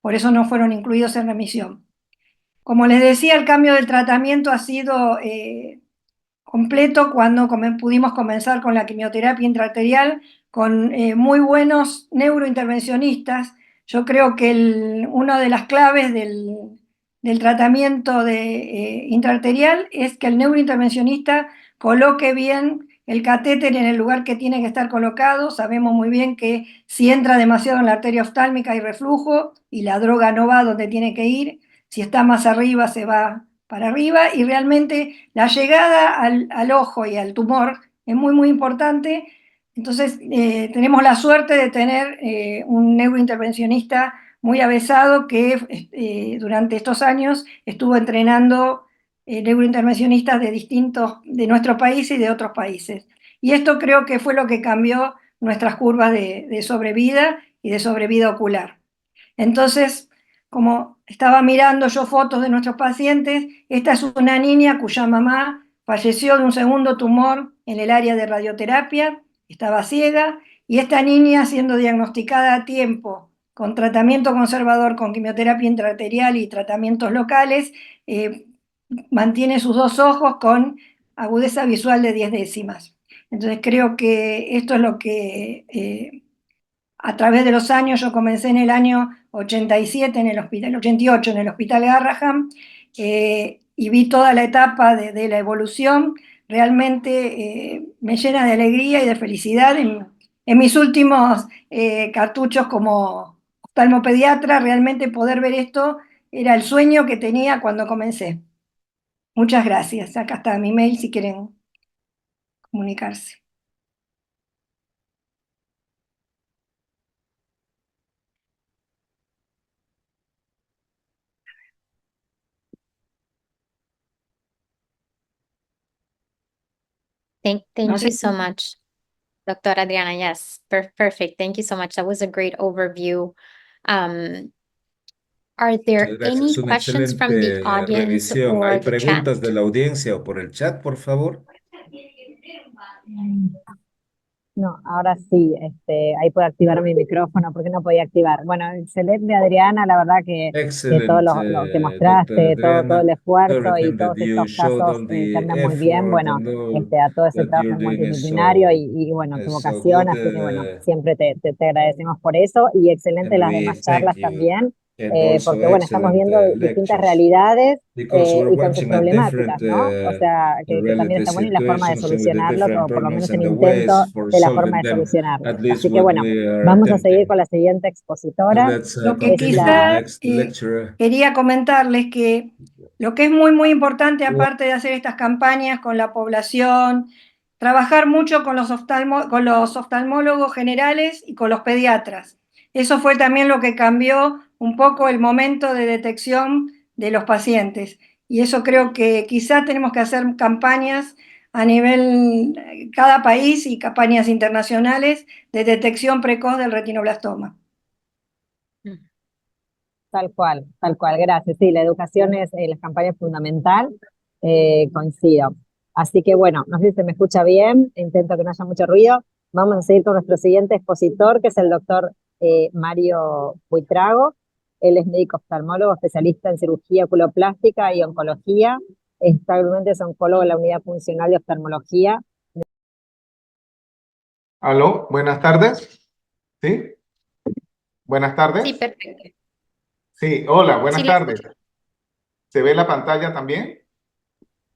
por eso no fueron incluidos en remisión. Como les decía, el cambio del tratamiento ha sido completo cuando pudimos comenzar con la quimioterapia intraarterial con muy buenos neurointervencionistas. Yo creo que una de las claves del tratamiento intraarterial es que el neurointervencionista coloque bien el catéter en el lugar que tiene que estar colocado. Sabemos muy bien que si entra demasiado en la arteria oftálmica hay reflujo y la droga no va donde tiene que ir. Si está más arriba se va para arriba, y realmente la llegada al ojo y al tumor es muy importante, Entonces, tenemos la suerte de tener un neurointervencionista muy avesado que durante estos años estuvo entrenando neurointervencionistas de nuestro país y de otros países. Y esto creo que fue lo que cambió nuestras curvas de sobrevida y de sobrevida ocular. Entonces, como estaba mirando yo fotos de nuestros pacientes, esta es una niña cuya mamá falleció de un segundo tumor en el área de radioterapia, estaba ciega, y esta niña, siendo diagnosticada a tiempo con tratamiento conservador, con quimioterapia intraarterial y tratamientos locales, eh, mantiene sus dos ojos con agudeza visual de 10 décimas. Entonces creo que esto es lo que a través de los años, yo comencé en el año 87 en el hospital, 88 en el Hospital Garraham, y vi toda la etapa de la evolución. Realmente me llena de alegría y de felicidad en mis últimos cartuchos como oftalmopediatra. Realmente poder ver esto era el sueño que tenía cuando comencé. Muchas gracias. Acá está mi mail si quieren comunicarse. Thank No sé you so much, Dr. Adriana. Yes, perfect. Thank you so much. That was a great overview. Are there Muchas gracias. any Una questions from the excelente audience revisión. or ¿Hay the chat? preguntas de la audiencia o por el chat, por favor? No, ahora sí, ahí puedo activar mi micrófono porque no podía activar. Bueno, excelente, Adriana, la verdad que todo Excellent, lo que Dr. mostraste, todo el Adriana. esfuerzo y Everything that todos you estos showed casos on que the andan muy bien, effort bueno, and all a todo ese that you're trabajo doing multidisciplinario y bueno, tu is so vocación, good. así que bueno, siempre te agradecemos por eso y excelente And las we demás thank charlas you. también, And also porque bueno, estamos excellent viendo distintas lectures. realidades Because we're y con sus watching at problemáticas, different ¿no? O sea, que también relative está bueno y la forma de situations and with the solucionarlo, different o por lo problems menos el and the intento ways for de la forma solving de them, solucionarlo. at least Así que what bueno, we are vamos a seguir attempting. con la siguiente So expositora, let's Lo que que es continue with the la... quizá next lecturer. quería comentarles que lo que es muy, muy importante, aparte de hacer estas campañas con la población, trabajar mucho con los oftalmólogos generales y con los pediatras. Eso fue también lo que cambió un poco el momento de detección de los pacientes. Y eso creo que quizá tenemos que hacer campañas a nivel cada país y campañas internacionales de detección precoz del retinoblastoma. Tal cual, gracias. Sí, la educación es, la campaña es fundamental, coincido. Así que bueno, no sé si se me escucha bien, intento que no haya mucho ruido. Vamos a seguir con nuestro siguiente expositor, que es el doctor Mario Buitrago. Él es médico oftalmólogo, especialista en cirugía oculoplástica y oncología. Actualmente es oncólogo en la unidad funcional de oftalmología. Aló, buenas tardes. ¿Sí? Buenas Sí, tardes. perfecto. Sí, hola, Sí, buenas lo tardes. escucho. ¿Se ve la pantalla también?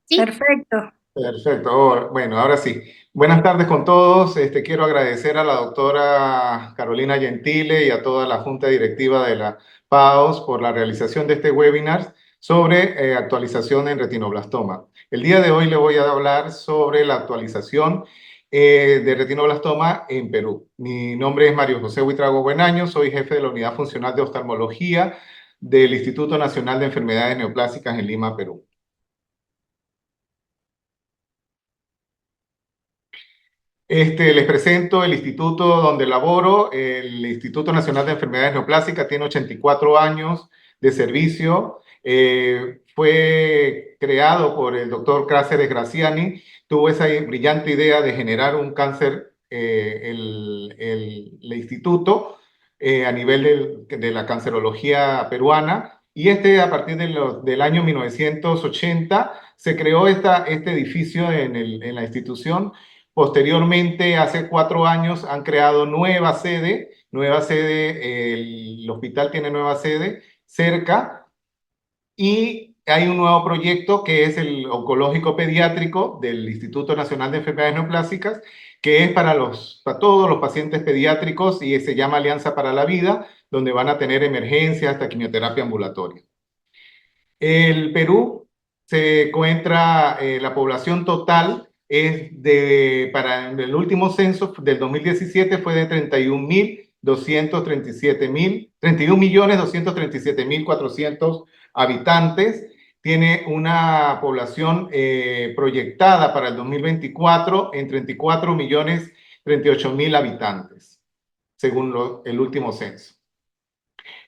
Sí, Perfecto. Perfecto. Bueno, ahora sí. Buenas tardes con todos. Quiero agradecer a la doctora Carolina Gentile y a toda la junta directiva de la PAOS por la realización de este webinar sobre actualización en retinoblastoma. El día de hoy le voy a hablar sobre la actualización de retinoblastoma en Perú. Mi nombre es Mario José Buitrago Buenaño, soy jefe de la Unidad Funcional de Oftalmología del Instituto Nacional de Enfermedades Neoplásicas en Lima, Perú. Les presento el instituto donde laboro. El Instituto Nacional de Enfermedades Neoplásicas tiene 84 años de servicio. Fue creado por el doctor Cáceres Graziani. Tuvo esa brillante idea de generar un cáncer, el instituto, a nivel de la cancerología peruana. Y a partir del año 1980, se creó este edificio en la institución. Posteriormente, hace 4 años, han creado nueva sede, el hospital tiene nueva sede cerca y hay un nuevo proyecto que es el oncológico pediátrico del Instituto Nacional de Enfermedades Neoplásicas, que es para todos los pacientes pediátricos y se llama Alianza para la Vida, donde van a tener emergencias hasta quimioterapia ambulatoria. El Perú se encuentra, la población total para el último censo del 2017 fue de 31.237.400 habitantes. Tiene una población proyectada para el 2024 en 34.038.000 habitantes, según el último censo.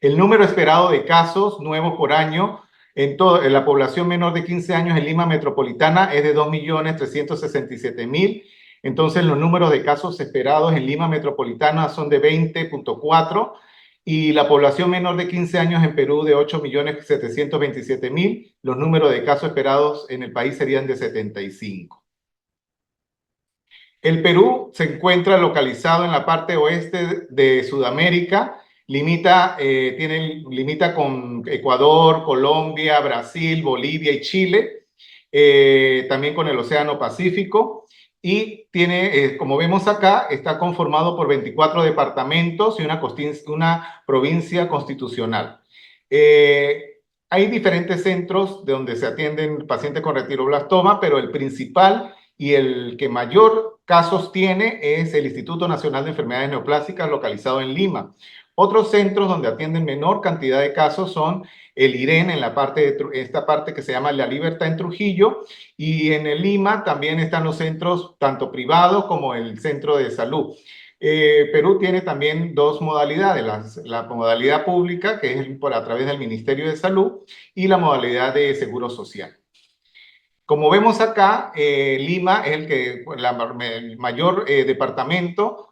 El número esperado de casos nuevos por año en la población menor de 15 años en Lima metropolitana es de 2.367.000. Entonces, los números de casos esperados en Lima metropolitana son de 20.4 y la población menor de 15 años en Perú de 8.727.000. Los números de casos esperados en el país serían de 75. El Perú se encuentra localizado en la parte oeste de Sudamérica. Limita con Ecuador, Colombia, Brasil, Bolivia y Chile, también con el Océano Pacífico, y tiene, como vemos acá, está conformado por 24 departamentos y una provincia constitucional. Hay diferentes centros de donde se atienden pacientes con retinoblastoma, pero el principal y el que mayor casos tiene es el Instituto Nacional de Enfermedades Neoplásicas, localizado en Lima. Otros centros donde atienden menor cantidad de casos son el IREN, en esta parte que se llama La Libertad en Trujillo, y en el Lima también están los centros tanto privados como el centro de salud. Perú tiene también dos modalidades, la modalidad a través del Ministerio de Salud, y la modalidad de seguro social. Como vemos acá, Lima es el mayor departamento,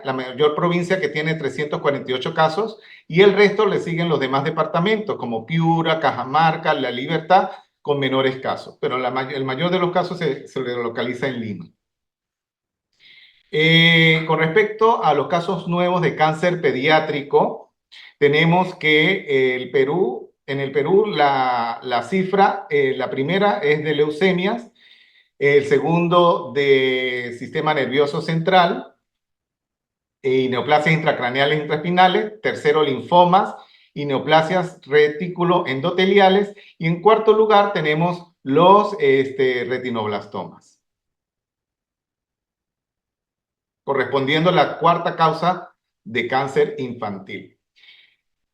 la mayor provincia, que tiene 348 casos, y el resto le siguen los demás departamentos, como Piura, Cajamarca, La Libertad, con menores casos, pero el mayor de los casos se localiza en Lima. Con respecto a los casos nuevos de cáncer pediátrico, tenemos que en el Perú la cifra, la primera es de leucemias, el segundo de sistema nervioso central y neoplasias intracraneales intraespinales, tercero linfomas y neoplasias retículo-endoteliales, y en cuarto lugar tenemos los retinoblastomas, correspondiendo a la cuarta causa de cáncer infantil.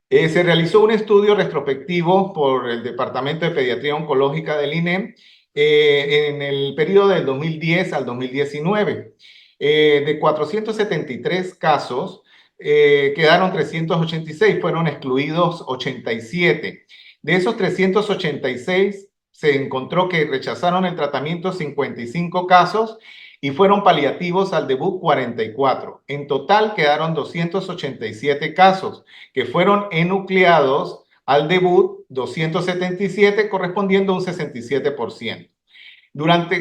Se realizó un estudio retrospectivo por el Departamento de Pediatría Oncológica del INEM en el periodo del 2010 al 2019. De 473 casos, quedaron 386, fueron excluidos 87. De esos 386, se encontró que rechazaron el tratamiento 55 casos y fueron paliativos al debut 44. En total quedaron 287 casos que fueron enucleados al debut 277, correspondiendo a un 67%.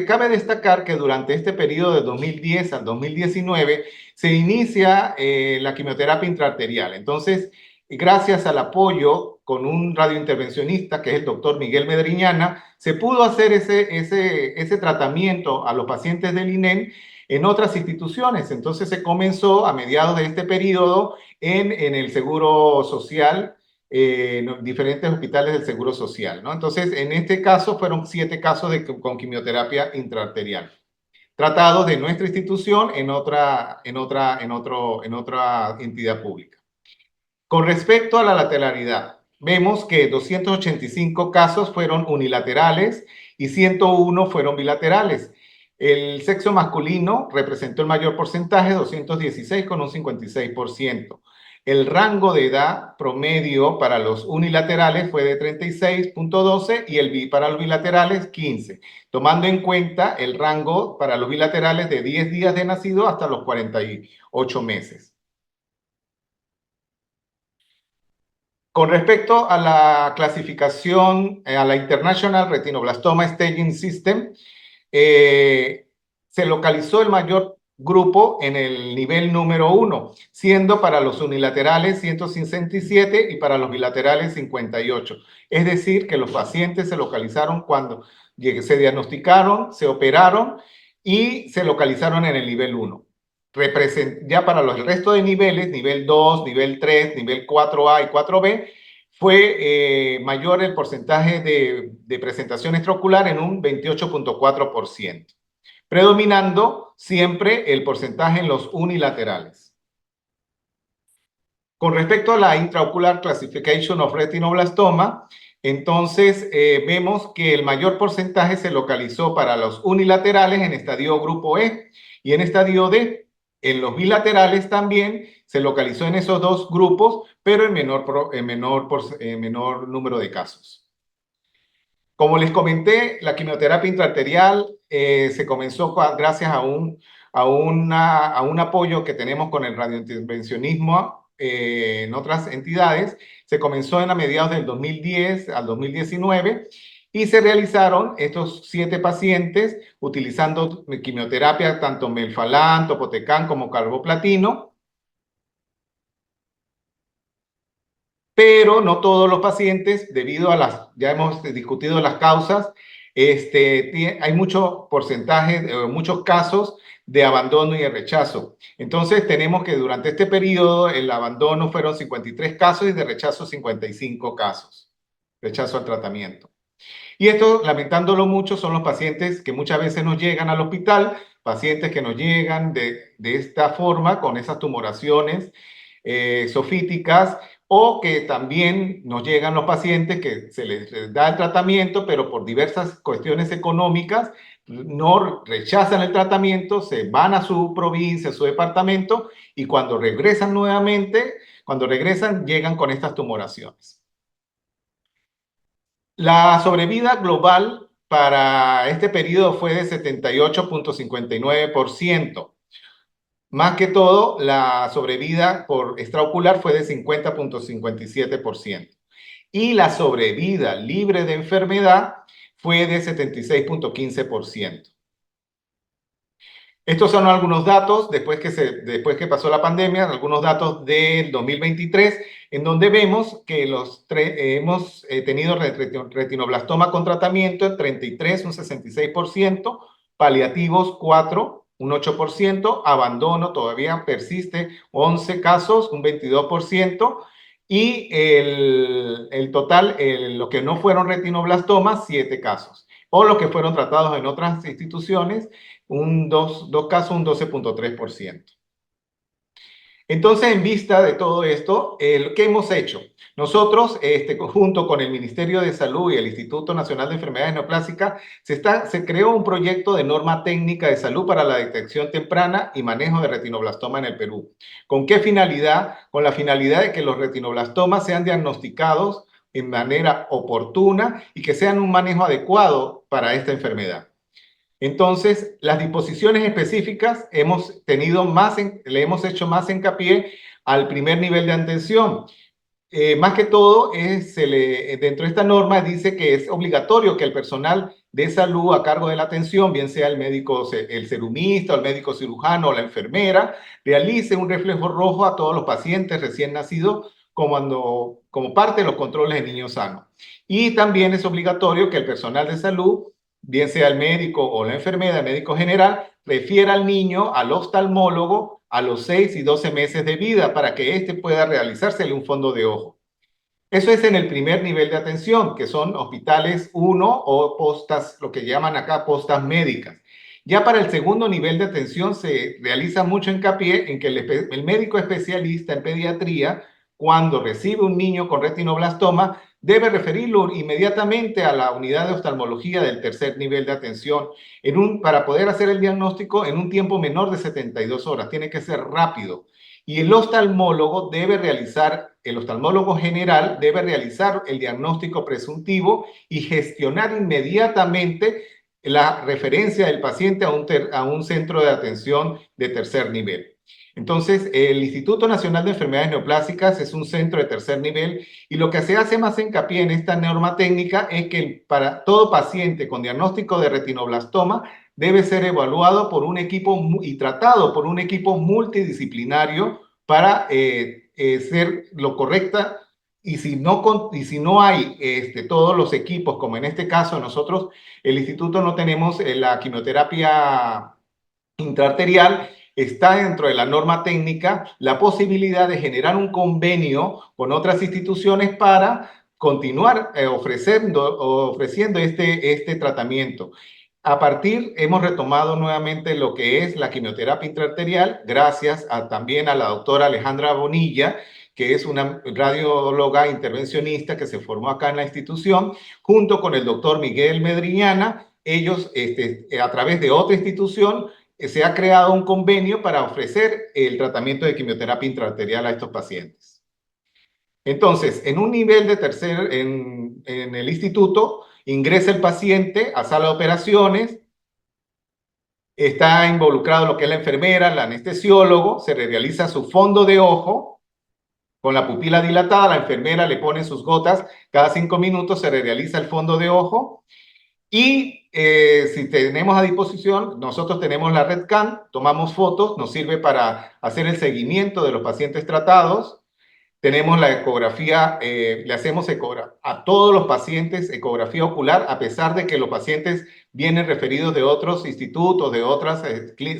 Cabe destacar que durante este periodo de 2010 al 2019 se inicia la quimioterapia intraarterial. Entonces, gracias al apoyo con un radiointervencionista, que es el doctor Miguel Medriñana, se pudo hacer ese tratamiento a los pacientes del INEM en otras instituciones. Entonces se comenzó a mediados de este periodo en el Seguro Social, diferentes hospitales del Seguro Social, ¿no? Entonces, en este caso fueron 7 casos con quimioterapia intraarterial, tratados de nuestra institución en otra entidad pública. Con respecto a la lateralidad, vemos que 285 casos fueron unilaterales y 101 fueron bilaterales. El sexo masculino representó el mayor porcentaje, 216 con un 56%. El rango de edad promedio para los unilaterales fue de 36.12 y para los bilaterales 15, tomando en cuenta el rango para los bilaterales de 10 días de nacido hasta los 48 meses. Con respecto a la clasificación, a la International Retinoblastoma Staging System, se localizó el mayor grupo en el nivel número 1, siendo para los unilaterales 167 y para los bilaterales 58. Es decir, que los pacientes se localizaron cuando se diagnosticaron, se operaron y se localizaron en el nivel 1. Ya para el resto de niveles, nivel 2, nivel 3, nivel 4A y 4B, fue mayor el porcentaje de presentación extraocular en un 28.4%. predominando siempre el porcentaje en los unilaterales. Con respecto a la Intraocular Classification of Retinoblastoma, entonces vemos que el mayor porcentaje se localizó para los unilaterales en estadio grupo E y en estadio D. En los bilaterales también se localizó en esos dos grupos, pero en menor número de casos. Como les comenté, la quimioterapia intraarterial se comenzó gracias a un apoyo que tenemos con el radiointervencionismo en otras entidades. Se comenzó a mediados del 2010 al 2019 y se realizaron estos 7 pacientes utilizando quimioterapia, tanto melfalán, topotecan como carboplatino. Pero no todos los pacientes, debido a ya hemos discutido las causas, hay mucho porcentaje, muchos casos de abandono y de rechazo. Entonces tenemos que durante este periodo el abandono fueron 53 casos y de rechazo 55 casos, rechazo al tratamiento. Y esto, lamentándolo mucho, son los pacientes que muchas veces nos llegan al hospital, pacientes que nos llegan de esta forma, con esas tumoraciones sofíticas, o que también nos llegan los pacientes que se les da el tratamiento, pero por diversas cuestiones económicas no rechazan el tratamiento, se van a su provincia, a su departamento, y cuando regresan nuevamente, llegan con estas tumoraciones. La sobrevida global para este periodo fue de 78.59%. Más que todo, la sobrevida por extraocular fue de 50.57%. Y la sobrevida libre de enfermedad fue de 76.15%. Estos son algunos datos después que pasó la pandemia, algunos datos del 2023, en donde vemos que hemos tenido retinoblastoma con tratamiento en 33, un 66%, paliativos 4, un 8%, abandono todavía persiste, 11 casos, un 22%, y el total, los que no fueron retinoblastomas, 7 casos, o los que fueron tratados en otras instituciones, dos casos, un 12.3%. Entonces, en vista de todo esto, ¿qué hemos hecho? Nosotros, junto con el Ministerio de Salud y el Instituto Nacional de Enfermedades Neoplásicas, se creó un proyecto de norma técnica de salud para la detección temprana y manejo de retinoblastoma en el Perú. ¿Con qué finalidad? Con la finalidad de que los retinoblastomas sean diagnosticados en manera oportuna y que sean un manejo adecuado para esta enfermedad. Entonces, las disposiciones específicas le hemos hecho más hincapié al primer nivel de atención. Más que todo, dentro de esta norma dice que es obligatorio que el personal de salud a cargo de la atención, bien sea el médico, el serumista, o el médico cirujano o la enfermera, realice un reflejo rojo a todos los pacientes recién nacidos como parte de los controles de niños sanos. Y también es obligatorio que el personal de salud, bien sea el médico o la enfermera, el médico general, refiera al niño al oftalmólogo a los 6 y 12 meses de vida para que éste pueda realizársele un fondo de ojo. Eso es en el primer nivel de atención, que son hospitales 1 o postas, lo que llaman acá postas médicas. Ya para el segundo nivel de atención se realiza mucho hincapié en que el médico especialista en pediatría, cuando recibe un niño con retinoblastoma, debe referirlo inmediatamente a la unidad de oftalmología del tercer nivel de atención para poder hacer el diagnóstico en un tiempo menor de 72 horas. Tiene que ser rápido. Y el oftalmólogo general debe realizar el diagnóstico presuntivo y gestionar inmediatamente la referencia del paciente a un centro de atención de tercer nivel. Entonces, el Instituto Nacional de Enfermedades Neoplásicas es un centro de tercer nivel y lo que se hace más hincapié en esta norma técnica es que para todo paciente con diagnóstico de retinoblastoma debe ser evaluado por un equipo y tratado por un equipo multidisciplinario para ser lo correcta. Y si no hay todos los equipos, como en este caso nosotros, el instituto no tenemos la quimioterapia intraarterial, está dentro de la norma técnica la posibilidad de generar un convenio con otras instituciones para continuar ofreciendo este tratamiento. hemos retomado nuevamente lo que es la quimioterapia intraarterial, gracias también a la doctora Alejandra Bonilla, que es una radióloga intervencionista que se formó acá en la institución, junto con el doctor Miguel Medriñana. Ellos, a través de otra institución, se ha creado un convenio para ofrecer el tratamiento de quimioterapia intraarterial a estos pacientes. Entonces, en un nivel de en el instituto, ingresa el paciente a sala de operaciones, está involucrado lo que es la enfermera, el anestesiólogo, se le realiza su fondo de ojo con la pupila dilatada, la enfermera le pone sus gotas, cada 5 minutos se le realiza el fondo de ojo y si tenemos a disposición, nosotros tenemos la RedCam, tomamos fotos, nos sirve para hacer el seguimiento de los pacientes tratados. Tenemos la ecografía, le hacemos a todos los pacientes ecografía ocular, a pesar de que los pacientes vienen referidos de otros institutos, de otros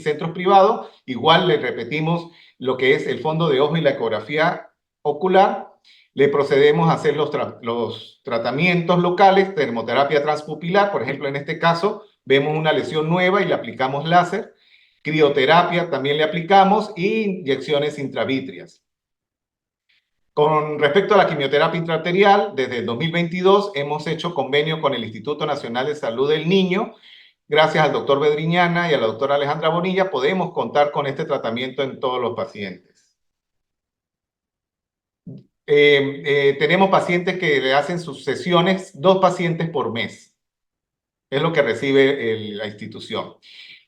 centros privados, igual le repetimos lo que es el fondo de ojo y la ecografía ocular. Le procedemos a hacer los tratamientos locales, termoterapia transpupilar, por ejemplo, en este caso, vemos una lesión nueva y le aplicamos láser. Crioterapia también le aplicamos y inyecciones intravítreas. Con respecto a la quimioterapia intraarterial, desde el 2022 hemos hecho convenio con el Instituto Nacional de Salud del Niño. Gracias al doctor Bedriñana y a la doctora Alejandra Bonilla podemos contar con este tratamiento en todos los pacientes. Tenemos pacientes que le hacen sus sesiones, 2 pacientes por mes. Es lo que recibe la institución.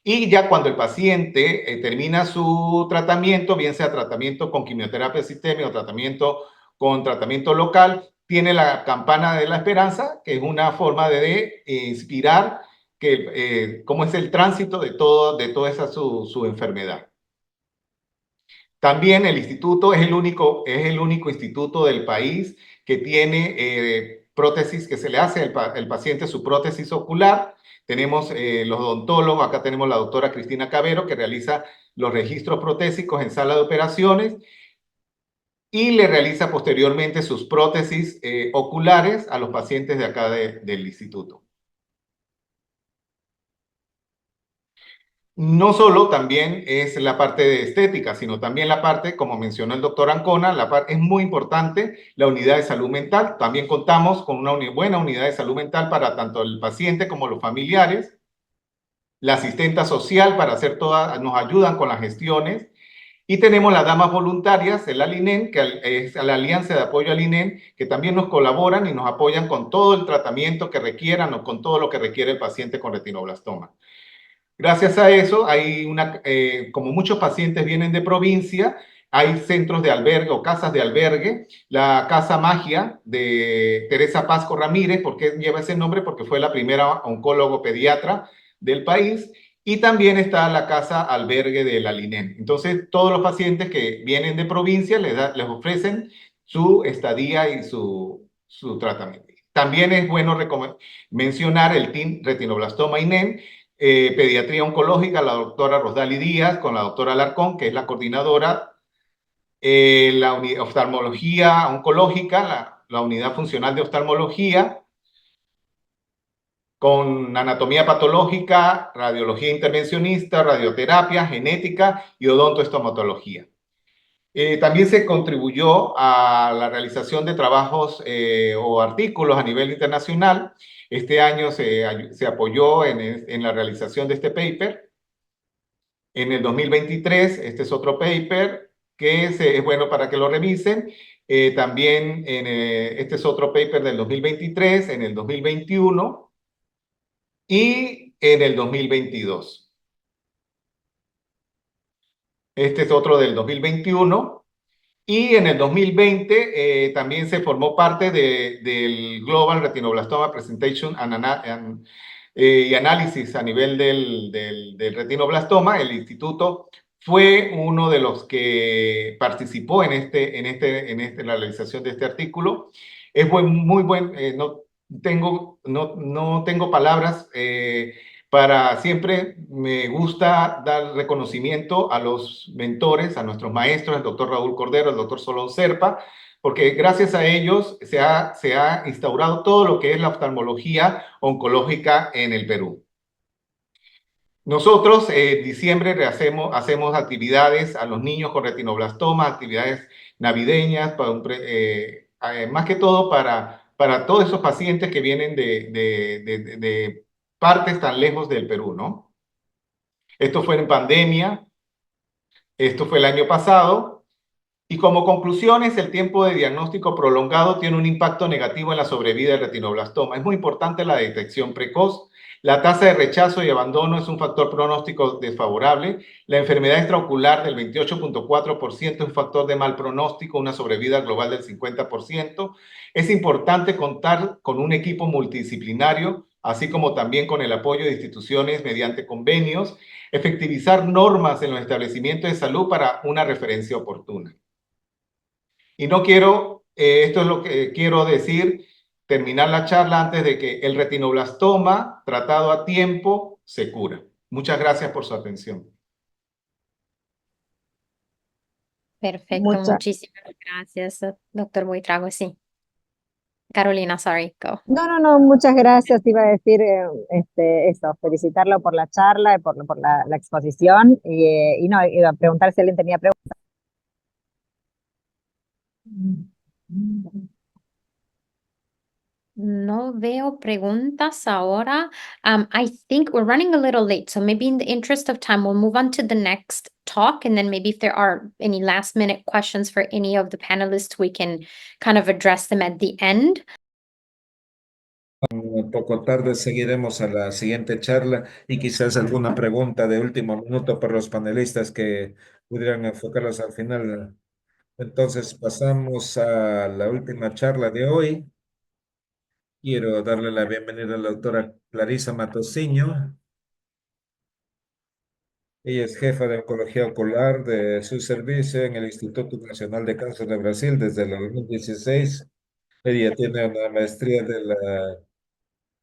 Y ya cuando el paciente termina su tratamiento, bien sea tratamiento con quimioterapia sistémica o tratamiento con tratamiento local, tiene la campana de la esperanza, que es una forma de inspirar cómo es el tránsito de toda esa su enfermedad. También el instituto es el único instituto del país que tiene prótesis, que se le hace al paciente su prótesis ocular. Tenemos los odontólogos, acá tenemos la doctora Cristina Cabero, que realiza los registros protésicos en sala de operaciones y le realiza posteriormente sus prótesis oculares a los pacientes de acá del instituto. No solo también es la parte de estética, sino también la parte, como mencionó el doctor Ancona, es muy importante la unidad de salud mental. También contamos con una buena unidad de salud mental para tanto el paciente como los familiares. La asistenta social para hacer nos ayudan con las gestiones. Y tenemos las damas voluntarias, el ALINEN, que es la Alianza de Apoyo al INEN, que también nos colaboran y nos apoyan con todo el tratamiento que requieran o con todo lo que requiere el paciente con retinoblastoma. Gracias a eso, como muchos pacientes vienen de provincia, hay centros de albergue o casas de albergue. La Casa Magia de Teresa Pasco Ramírez, ¿por qué lleva ese nombre? Porque fue la primera oncólogo pediatra del país. Y también está la casa albergue de la LINEN. Entonces, todos los pacientes que vienen de provincia les ofrecen su estadía y su tratamiento. También es bueno mencionar el team retinoblastoma INEN, pediatría oncológica, la doctora Rosdali Díaz, con la doctora Alarcón, que es la coordinadora, la oftalmología oncológica, la unidad funcional de oftalmología, con anatomía patológica, radiología intervencionista, radioterapia, genética y odontoestomatología. También se contribuyó a la realización de trabajos o artículos a nivel internacional. Este año se apoyó en la realización de este paper. En el 2023, este es otro paper que es bueno para que lo revisen. También este es otro paper del 2023, en el 2021 y en el 2022. Este es otro del 2021. Y en el 2020 también se formó parte del Global Retinoblastoma Presentation y Análisis a nivel del retinoblastoma. El instituto fue uno de los que participó en la realización de este artículo. Es muy buen, no tengo palabras siempre me gusta dar reconocimiento a los mentores, a nuestros maestros, el doctor Raúl Cordero, el doctor Solón Serpa, porque gracias a ellos se ha instaurado todo lo que es la oftalmología oncológica en el Perú. Nosotros en diciembre hacemos actividades a los niños con retinoblastoma, actividades navideñas, más que todo para todos esos pacientes que vienen de partes tan lejos del Perú, ¿no? Esto fue en pandemia, esto fue el año pasado. Y como conclusiones, el tiempo de diagnóstico prolongado tiene un impacto negativo en la sobrevida del retinoblastoma. Es muy importante la detección precoz. La tasa de rechazo y abandono es un factor pronóstico desfavorable. La enfermedad extraocular del 28.4% es un factor de mal pronóstico, una sobrevida global del 50%. Es importante contar con un equipo multidisciplinario, así como también con el apoyo de instituciones mediante convenios, efectivizar normas en los establecimientos de salud para una referencia oportuna. Y no quiero, esto es lo que quiero decir, terminar la charla antes de que el retinoblastoma tratado a tiempo se cura. Muchas gracias por su atención. Perfecto, Mucha- muchísimas gracias, doctor Buitrago. Sí. Carolina, sorry, go. No, muchas gracias. Iba a decir eso, felicitarlo por la charla, por la exposición y no, iba a preguntar si alguien tenía preguntas. No veo preguntas ahora. I think we're running a little late, so maybe in the interest of time, we'll move on to the next talk, and then maybe if there are any last minute questions for any of the panelists, we can kind of address them at the end. Un poco tarde seguiremos a la siguiente charla y quizás alguna pregunta de último minuto para los panelistas que pudieran enfocarlas al final. Entonces pasamos a la última charla de hoy. Quiero darle la bienvenida a la doctora Clarisa Matosiño. Ella es jefa de oncología ocular de su servicio en el Instituto Nacional de Cáncer de Brasil desde el 2016. Ella tiene una maestría de la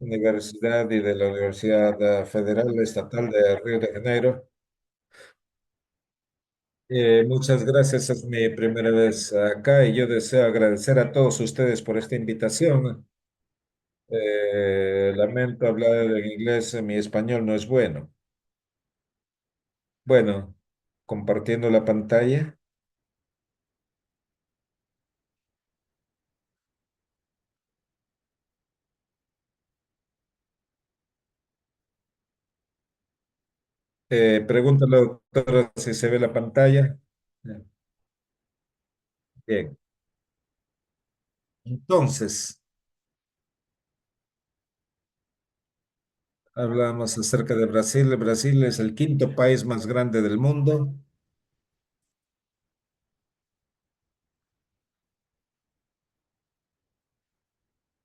Universidad y de la Universidad Federal Estatal de Río de Janeiro. Muchas gracias, es mi primera vez acá y yo deseo agradecer a todos ustedes por esta invitación. Lamento hablar en inglés, mi español no es bueno. Bueno, compartiendo la pantalla. Pregúntale, doctora, si se ve la pantalla. Bien. Entonces, hablamos acerca de Brasil. Brasil es el quinto país más grande del mundo.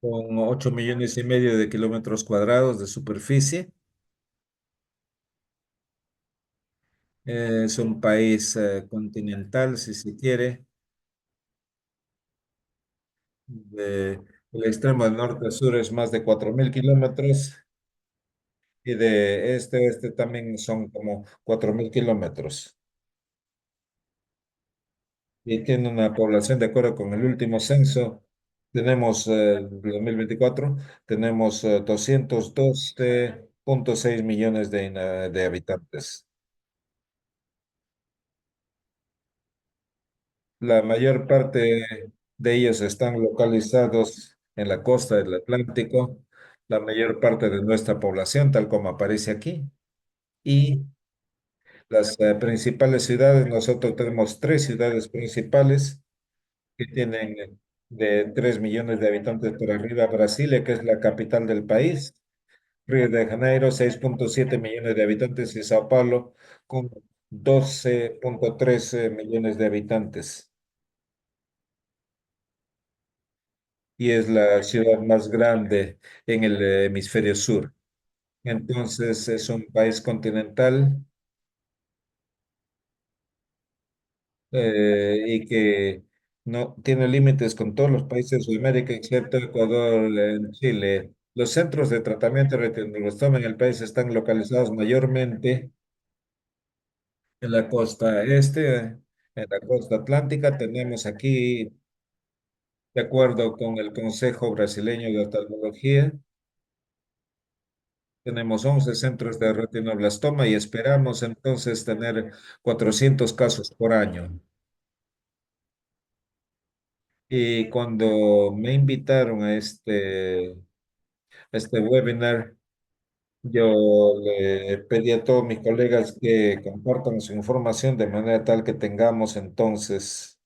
Con 8,5 millones de kilómetros cuadrados de superficie. Es un país continental, si se quiere. El extremo del norte a sur es más de 4,000 kilómetros y de este a oeste también son como 4,000 kilómetros. Y tiene una población, de acuerdo con el último censo, tenemos 2024, tenemos 212,6 millones de habitantes. La mayor parte de ellos están localizados en la costa del Atlántico, la mayor parte de nuestra población, tal como aparece aquí. Y las principales ciudades, nosotros tenemos tres ciudades principales que tienen de 3 millones de habitantes por arriba. Brasilia, que es la capital del país. Río de Janeiro, 6,7 millones de habitantes. Y Sao Paulo, con 12,3 millones de habitantes. Y es la ciudad más grande en el hemisferio sur. Entonces es un país continental y que no tiene límites con todos los países de Sudamérica, excepto Ecuador, Chile. Los centros de tratamiento de retinoblastoma en el país están localizados mayormente en la costa este, en la costa atlántica. Tenemos aquí, de acuerdo con el Consejo Brasileño de Oftalmología, Tenemos 11 centros de retinoblastoma y esperamos entonces tener 400 casos por año. Y cuando me invitaron a este webinar, yo le pedí a todos mis colegas que compartan su información de manera tal que tengamos entonces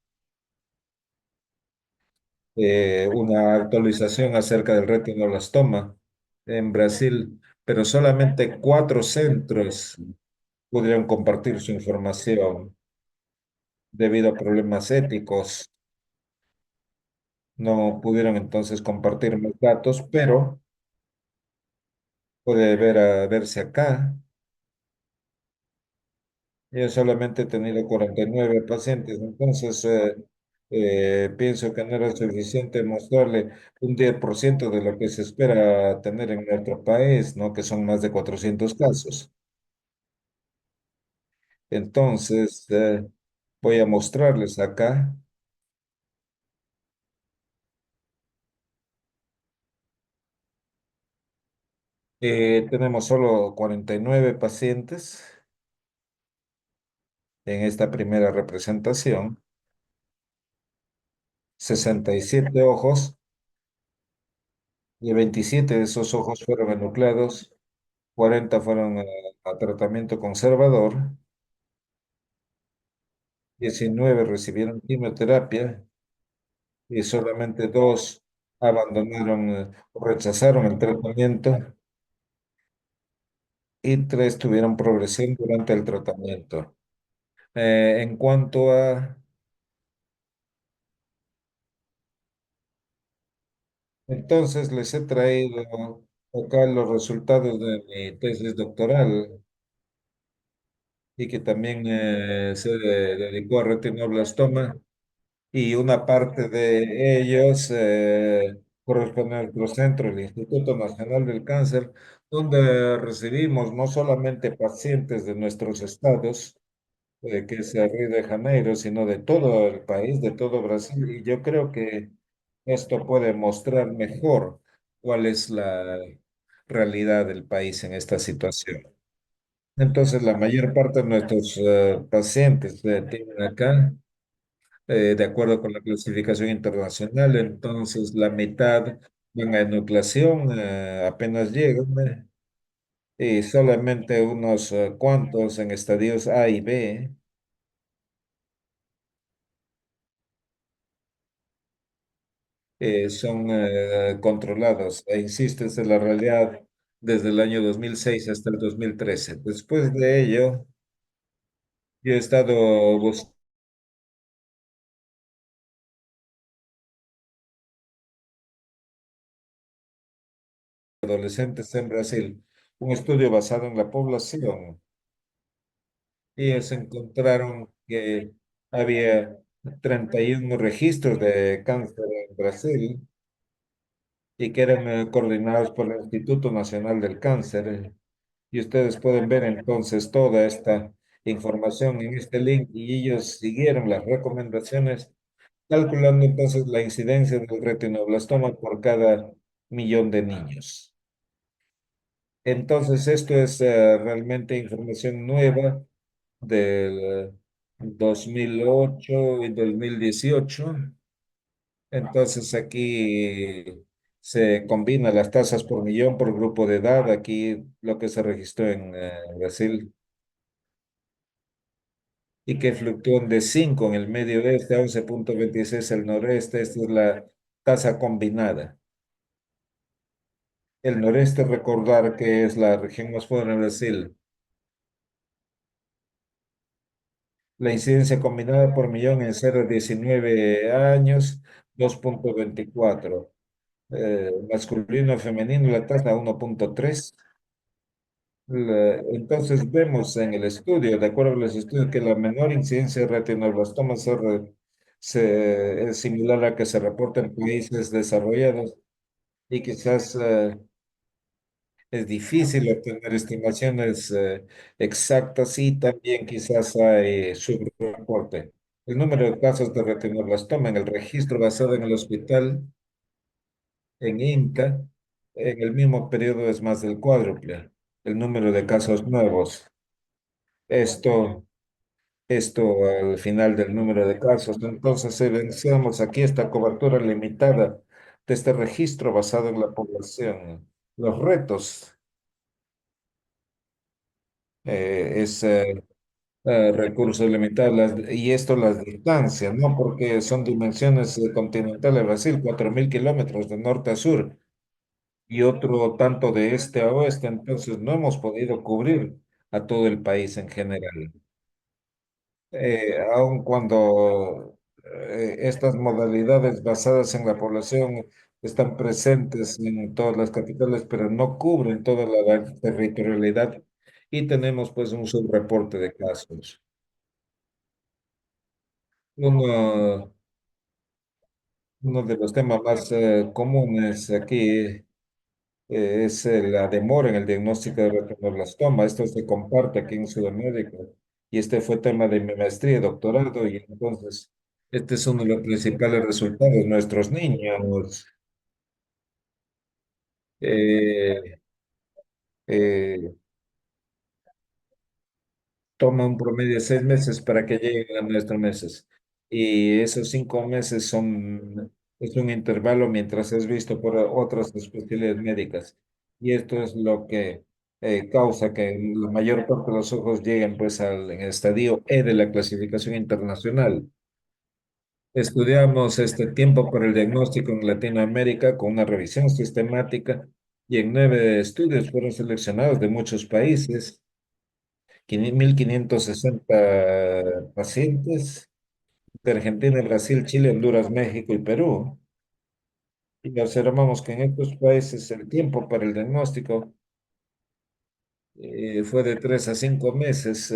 una actualización acerca del retinoblastoma en Brasil, pero solamente 4 centros pudieron compartir su información debido a problemas éticos. No pudieron entonces compartir más datos, pero puede verse acá. Yo solamente he tenido 49 pacientes, entonces pienso que no era suficiente mostrarle un 10% de lo que se espera tener en nuestro país, ¿no? Que son más de 400 casos. Entonces, voy a mostrarles acá. Tenemos solo 49 pacientes en esta primera representación, 67 ojos, y 27 de esos ojos fueron enucleados, 40 fueron a tratamiento conservador, 19 recibieron quimioterapia y solamente 2 abandonaron o rechazaron el tratamiento y 3 tuvieron progresión durante el tratamiento. En cuanto a, entonces les he traído acá los resultados de mi tesis doctoral y que también se dedicó a retinoblastoma. Y una parte de ellos corresponde a nuestro centro, el Instituto Nacional del Cáncer, donde recibimos no solamente pacientes de nuestros estados, que es Río de Janeiro, sino de todo el país, de todo Brasil. Y yo creo que esto puede mostrar mejor cuál es la realidad del país en esta situación. Entonces, la mayor parte de nuestros pacientes tienen acá de acuerdo con la clasificación internacional, entonces la mitad van a enucleación, apenas llegan, y solamente unos cuantos en estadios A y B son controlados. E insisto, esta es la realidad desde el año 2006 hasta el 2013. Después de ello, yo he estado buscando adolescentes en Brasil, un estudio basado en la población. Ellos encontraron que había 31 registros de cáncer en Brasil y que eran coordinados por el Instituto Nacional del Cáncer. Y ustedes pueden ver entonces toda esta información en este link y ellos siguieron las recomendaciones, calculando entonces la incidencia del retinoblastoma por cada millón de niños. Entonces, esto es realmente información nueva del 2008 y 2018. Entonces aquí se combinan las tasas por millón por grupo de edad. Aquí lo que se registró en Brasil y que fluctúan de 5 en el medio oeste a 11,26 el noreste. Esta es la tasa combinada. El noreste, recordar que es la región más pobre de Brasil. La incidencia combinada por millón en 0 a 19 años, 2,24. Masculino y femenino, la tasa 1,3. Entonces vemos en el estudio, de acuerdo a los estudios, que la menor incidencia de retinoblastoma es similar a la que se reporta en países desarrollados y quizás es difícil obtener estimaciones exactas y también quizás hay subreporte. El número de casos de retinoblastoma en el registro basado en el hospital en Inca en el mismo periodo es más del cuádruple. el número de casos nuevos. Esto, esto al final del número de casos. Entonces, evidenciamos aquí esta cobertura limitada de este registro basado en la población. Los retos es recursos limitados y esto las distancias, ¿no? Porque son dimensiones continentales. Brasil, 4.000 kilómetros de norte a sur y otro tanto de este a oeste, entonces no hemos podido cubrir a todo el país en general. Aun cuando estas modalidades basadas en la población están presentes en todas las capitales, pero no cubren toda la territorialidad y tenemos pues un subreporte de casos. Uno, uno de los temas más comunes aquí es la demora en el diagnóstico de retinoblastoma. Esto se comparte aquí en Sudamérica y este fue tema de mi maestría y doctorado y entonces este es uno de los principales resultados. Nuestros niños eh, eh, toman un promedio de 6 meses para que lleguen a nuestros meses y esos 5 meses es un intervalo mientras es visto por otras especialidades médicas y esto es lo que causa que la mayor parte de los ojos lleguen pues en el estadio E de la clasificación internacional. Estudiamos este tiempo para el diagnóstico en Latinoamérica con una revisión sistemática y en 9 estudios fueron seleccionados de muchos países, 1.560 pacientes de Argentina, Brasil, Chile, Honduras, México y Perú. Y observamos que en estos países el tiempo para el diagnóstico fue de 3 a 5 meses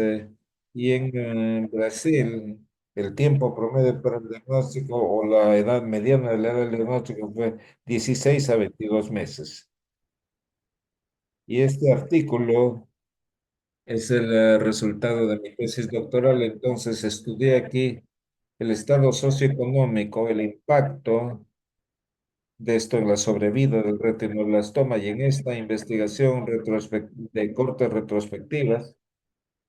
y en Brasil el tiempo promedio para el diagnóstico o la edad mediana de la edad del diagnóstico fue 16 a 22 meses. Y este artículo es el resultado de mi tesis doctoral, entonces estudié aquí el estado socioeconómico, el impacto de esto en la sobrevida del retinoblastoma y en esta investigación de corte retrospectivas,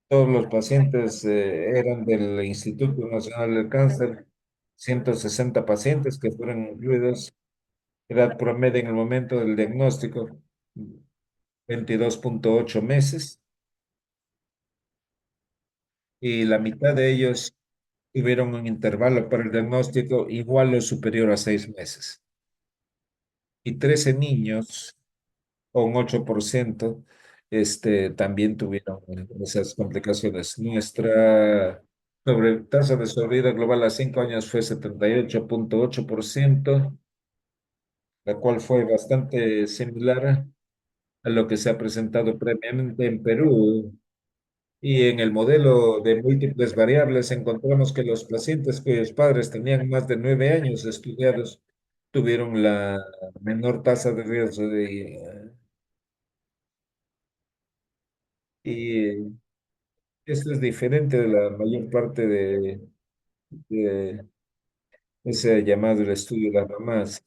todos los pacientes eran del Instituto Nacional del Cáncer, 160 pacientes que fueron incluidos, edad promedio en el momento del diagnóstico, 22,8 meses, y la mitad de ellos tuvieron un intervalo para el diagnóstico igual o superior a 6 meses. Y 13 niños, o un 8%, también tuvieron esas complicaciones. Nuestra tasa de sobrevida global a 5 años fue 78,8%, la cual fue bastante similar a lo que se ha presentado previamente en Perú. Y en el modelo de múltiples variables encontramos que los pacientes cuyos padres tenían más de 9 años estudiados tuvieron la menor tasa de riesgo y esto es diferente de la mayor parte de ese llamado el estudio de las mamás.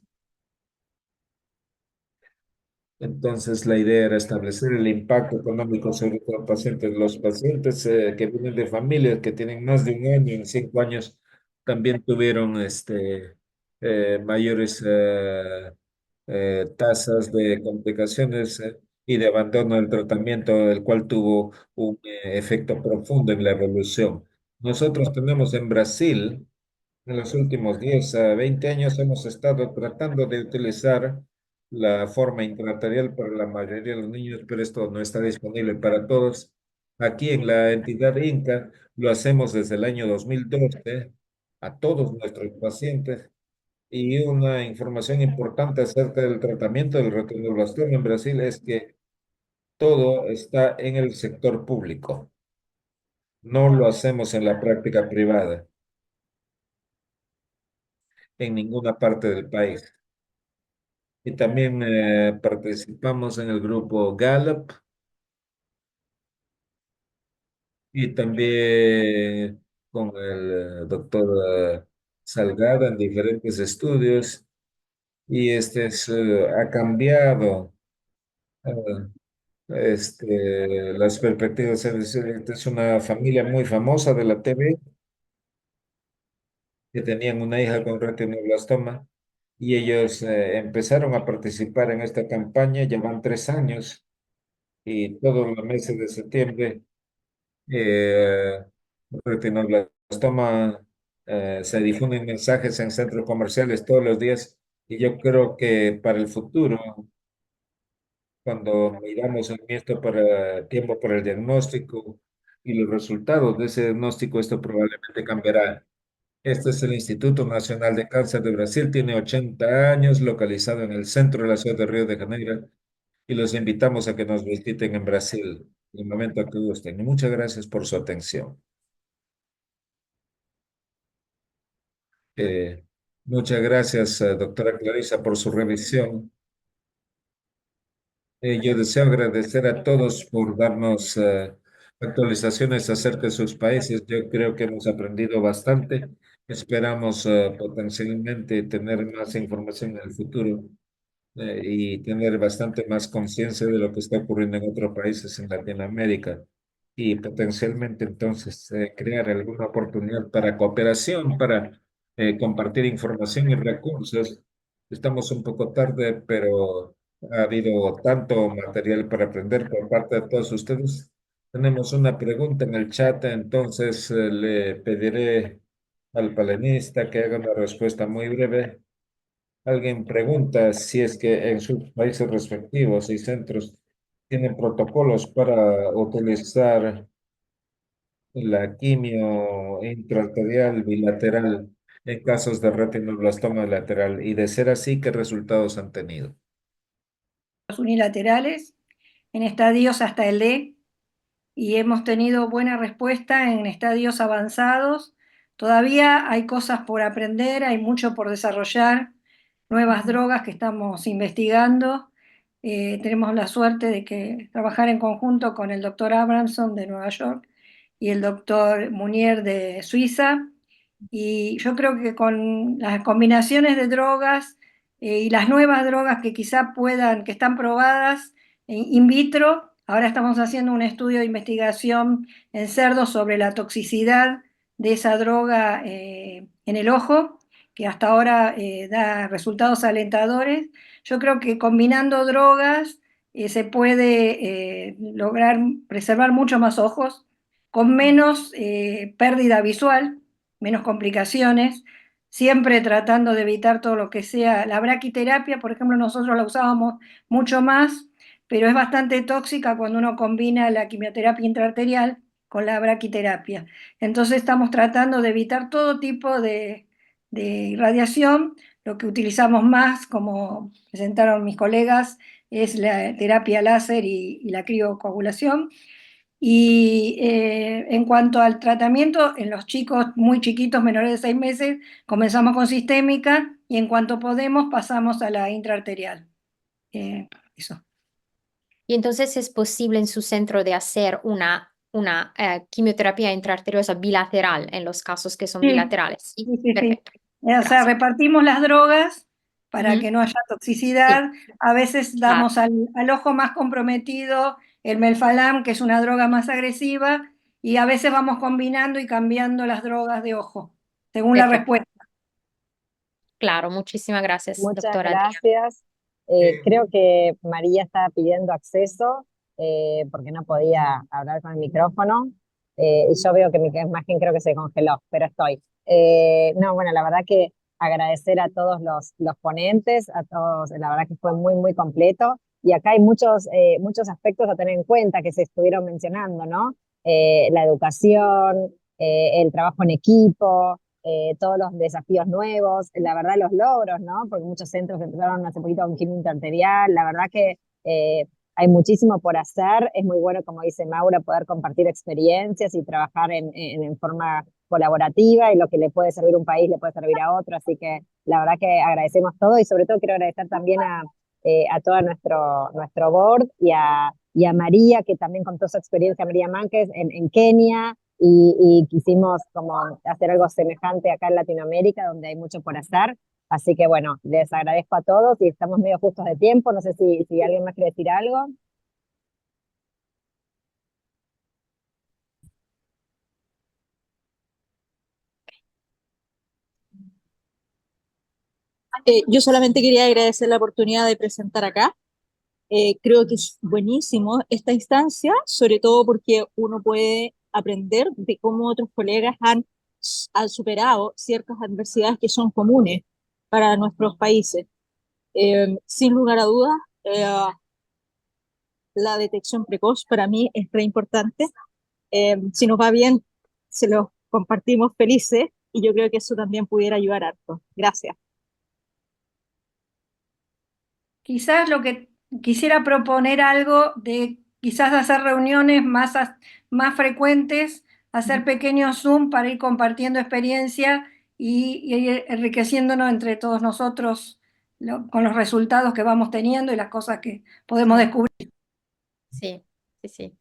Entonces, la idea era establecer el impacto económico sobre los pacientes. Los pacientes que vienen de familias que tienen más de un año, en 5 años, también tuvieron mayores tasas de complicaciones y de abandono del tratamiento, el cual tuvo un efecto profundo en la evolución. Nosotros tenemos en Brasil en los últimos 10 a 20 años hemos estado tratando de utilizar la forma intraarterial para la mayoría de los niños, pero esto no está disponible para todos. Aquí en la entidad Inca lo hacemos desde el año 2012 a todos nuestros pacientes y una información importante acerca del tratamiento del retinoblastoma en Brasil es que todo está en el sector público. No lo hacemos en la práctica privada en ninguna parte del país. Y también participamos en el grupo Gallup y también con el doctor Salgado en diferentes estudios. Y ha cambiado Las perspectivas es una familia muy famosa de la TV que tenían una hija con retinoblastoma y ellos empezaron a participar en esta campaña, ya van 3 años y todos los meses de septiembre eh, retinoblastoma, se difunden mensajes en centros comerciales todos los días y yo creo que para el futuro, cuando miramos esto para tiempo para el diagnóstico y los resultados de ese diagnóstico, esto probablemente cambiará. Este es el Instituto Nacional de Cáncer de Brasil, tiene 80 años, localizado en el centro de la ciudad de Río de Janeiro, y los invitamos a que nos visiten en Brasil en el momento que gusten. Y muchas gracias por su atención. Eh, Muchas gracias, doctora Clarisa, por su revisión. Yo deseo agradecer a todos por darnos actualizaciones acerca de sus países. Yo creo que hemos aprendido bastante. Esperamos potencialmente tener más información en el futuro y tener bastante más conciencia de lo que está ocurriendo en otros países en Latinoamérica y potencialmente entonces crear alguna oportunidad para cooperación, para compartir información y recursos. Estamos un poco tarde, pero ha habido tanto material para aprender por parte de todos ustedes. Tenemos una pregunta en el chat, entonces le pediré al palenista que haga una respuesta muy breve. Alguien pregunta si es que en sus países respectivos y centros tienen protocolos para utilizar la quimio intraarterial bilateral en casos de retinoblastoma lateral y de ser así, ¿qué resultados han tenido? Unilaterales en estadios hasta el D y hemos tenido buena respuesta en estadios avanzados. Todavía hay cosas por aprender, hay mucho por desarrollar, nuevas drogas que estamos investigando. Tenemos la suerte de que trabajar en conjunto con el doctor Abramson de Nueva York y el doctor Munier de Suiza. Y yo creo que con las combinaciones de drogas y las nuevas drogas que quizá puedan, que están probadas in vitro, ahora estamos haciendo un estudio de investigación en cerdos sobre la toxicidad de esa droga en el ojo, que hasta ahora da resultados alentadores. Yo creo que combinando drogas se puede lograr preservar mucho más ojos, con menos pérdida visual, menos complicaciones, siempre tratando de evitar todo lo que sea. La braquiterapia, por ejemplo, nosotros la usábamos mucho más, pero es bastante tóxica cuando uno combina la quimioterapia intraarterial con la braquiterapia. Entonces estamos tratando de evitar todo tipo de irradiación. Lo que utilizamos más, como presentaron mis colegas, es la terapia láser y la criocoagulación. Y en cuanto al tratamiento, en los chicos muy chiquitos, menores de 6 meses, comenzamos con sistémica y en cuanto podemos pasamos a la intraarterial. Eso. Y entonces es posible en su centro de hacer una quimioterapia intraarteriosa bilateral en los casos que son Sí, bilaterales. ¿Sí? sí, sí, sí. Perfecto. O sea, Gracias. repartimos las drogas para Ujú. que no haya toxicidad. A veces Claro. damos al ojo más comprometido el melfalam, que es una droga más agresiva, y a veces vamos combinando y cambiando las drogas de ojo, según la Perfecto. respuesta. Claro, muchísimas gracias, Muchas doctora Adriana. gracias. Creo que María estaba pidiendo acceso porque no podía hablar con el micrófono. Y yo veo que mi imagen creo que se congeló, pero estoy. No, bueno, la verdad que agradecer a todos los ponentes, a todos, la verdad que fue muy, muy completo. Y acá hay muchos aspectos a tener en cuenta que se estuvieron mencionando, ¿no? La educación, el trabajo en equipo, todos los desafíos nuevos, la verdad los logros, ¿no? Porque muchos centros empezaron hace poquito con quimio interarterial, la verdad que hay muchísimo por hacer, es muy bueno, como dice Maura, poder compartir experiencias y trabajar en forma colaborativa y lo que le puede servir a un país le puede servir a otro, así que la verdad que agradecemos todo y sobre todo quiero agradecer también a todo nuestro board y a María, que también contó su experiencia, María Mánquez, en Kenia, y quisimos como hacer algo semejante acá en Latinoamérica, donde hay mucho por hacer. Así que bueno, les agradezco a todos y estamos medio justos de tiempo. No sé si alguien más quiere decir algo. Yo solamente quería agradecer la oportunidad de presentar acá. Creo que es buenísimo esta instancia, sobre todo porque uno puede aprender de cómo otros colegas han superado ciertas adversidades que son comunes para nuestros países. Sin lugar a dudas, la detección precoz para mí es re importante. Si nos va bien, se los compartimos felices y yo creo que eso también pudiera ayudar harto. Gracias. Quizás lo que quisiera proponer algo de quizás hacer reuniones más frecuentes, hacer pequeños Zoom para ir compartiendo experiencia y ir enriqueciéndonos entre todos nosotros con los resultados que vamos teniendo y las cosas que podemos descubrir. Sí, sí, sí.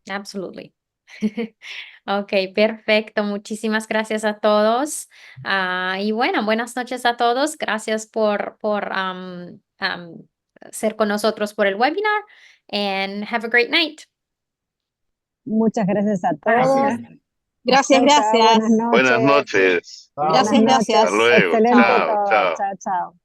Absolutely. Ok, perfecto. Muchísimas gracias a todos. Y bueno, buenas noches a todos. Gracias por ser con nosotros por el webinar. And have a great night. Muchas gracias a todos. Gracias. Gracias, Chao, chao, gracias. buenas noches. Buenas noches. Buenas Gracias, noches. gracias. Hasta luego. Excelente Chao. todo. Chao, chao. Chao, chao.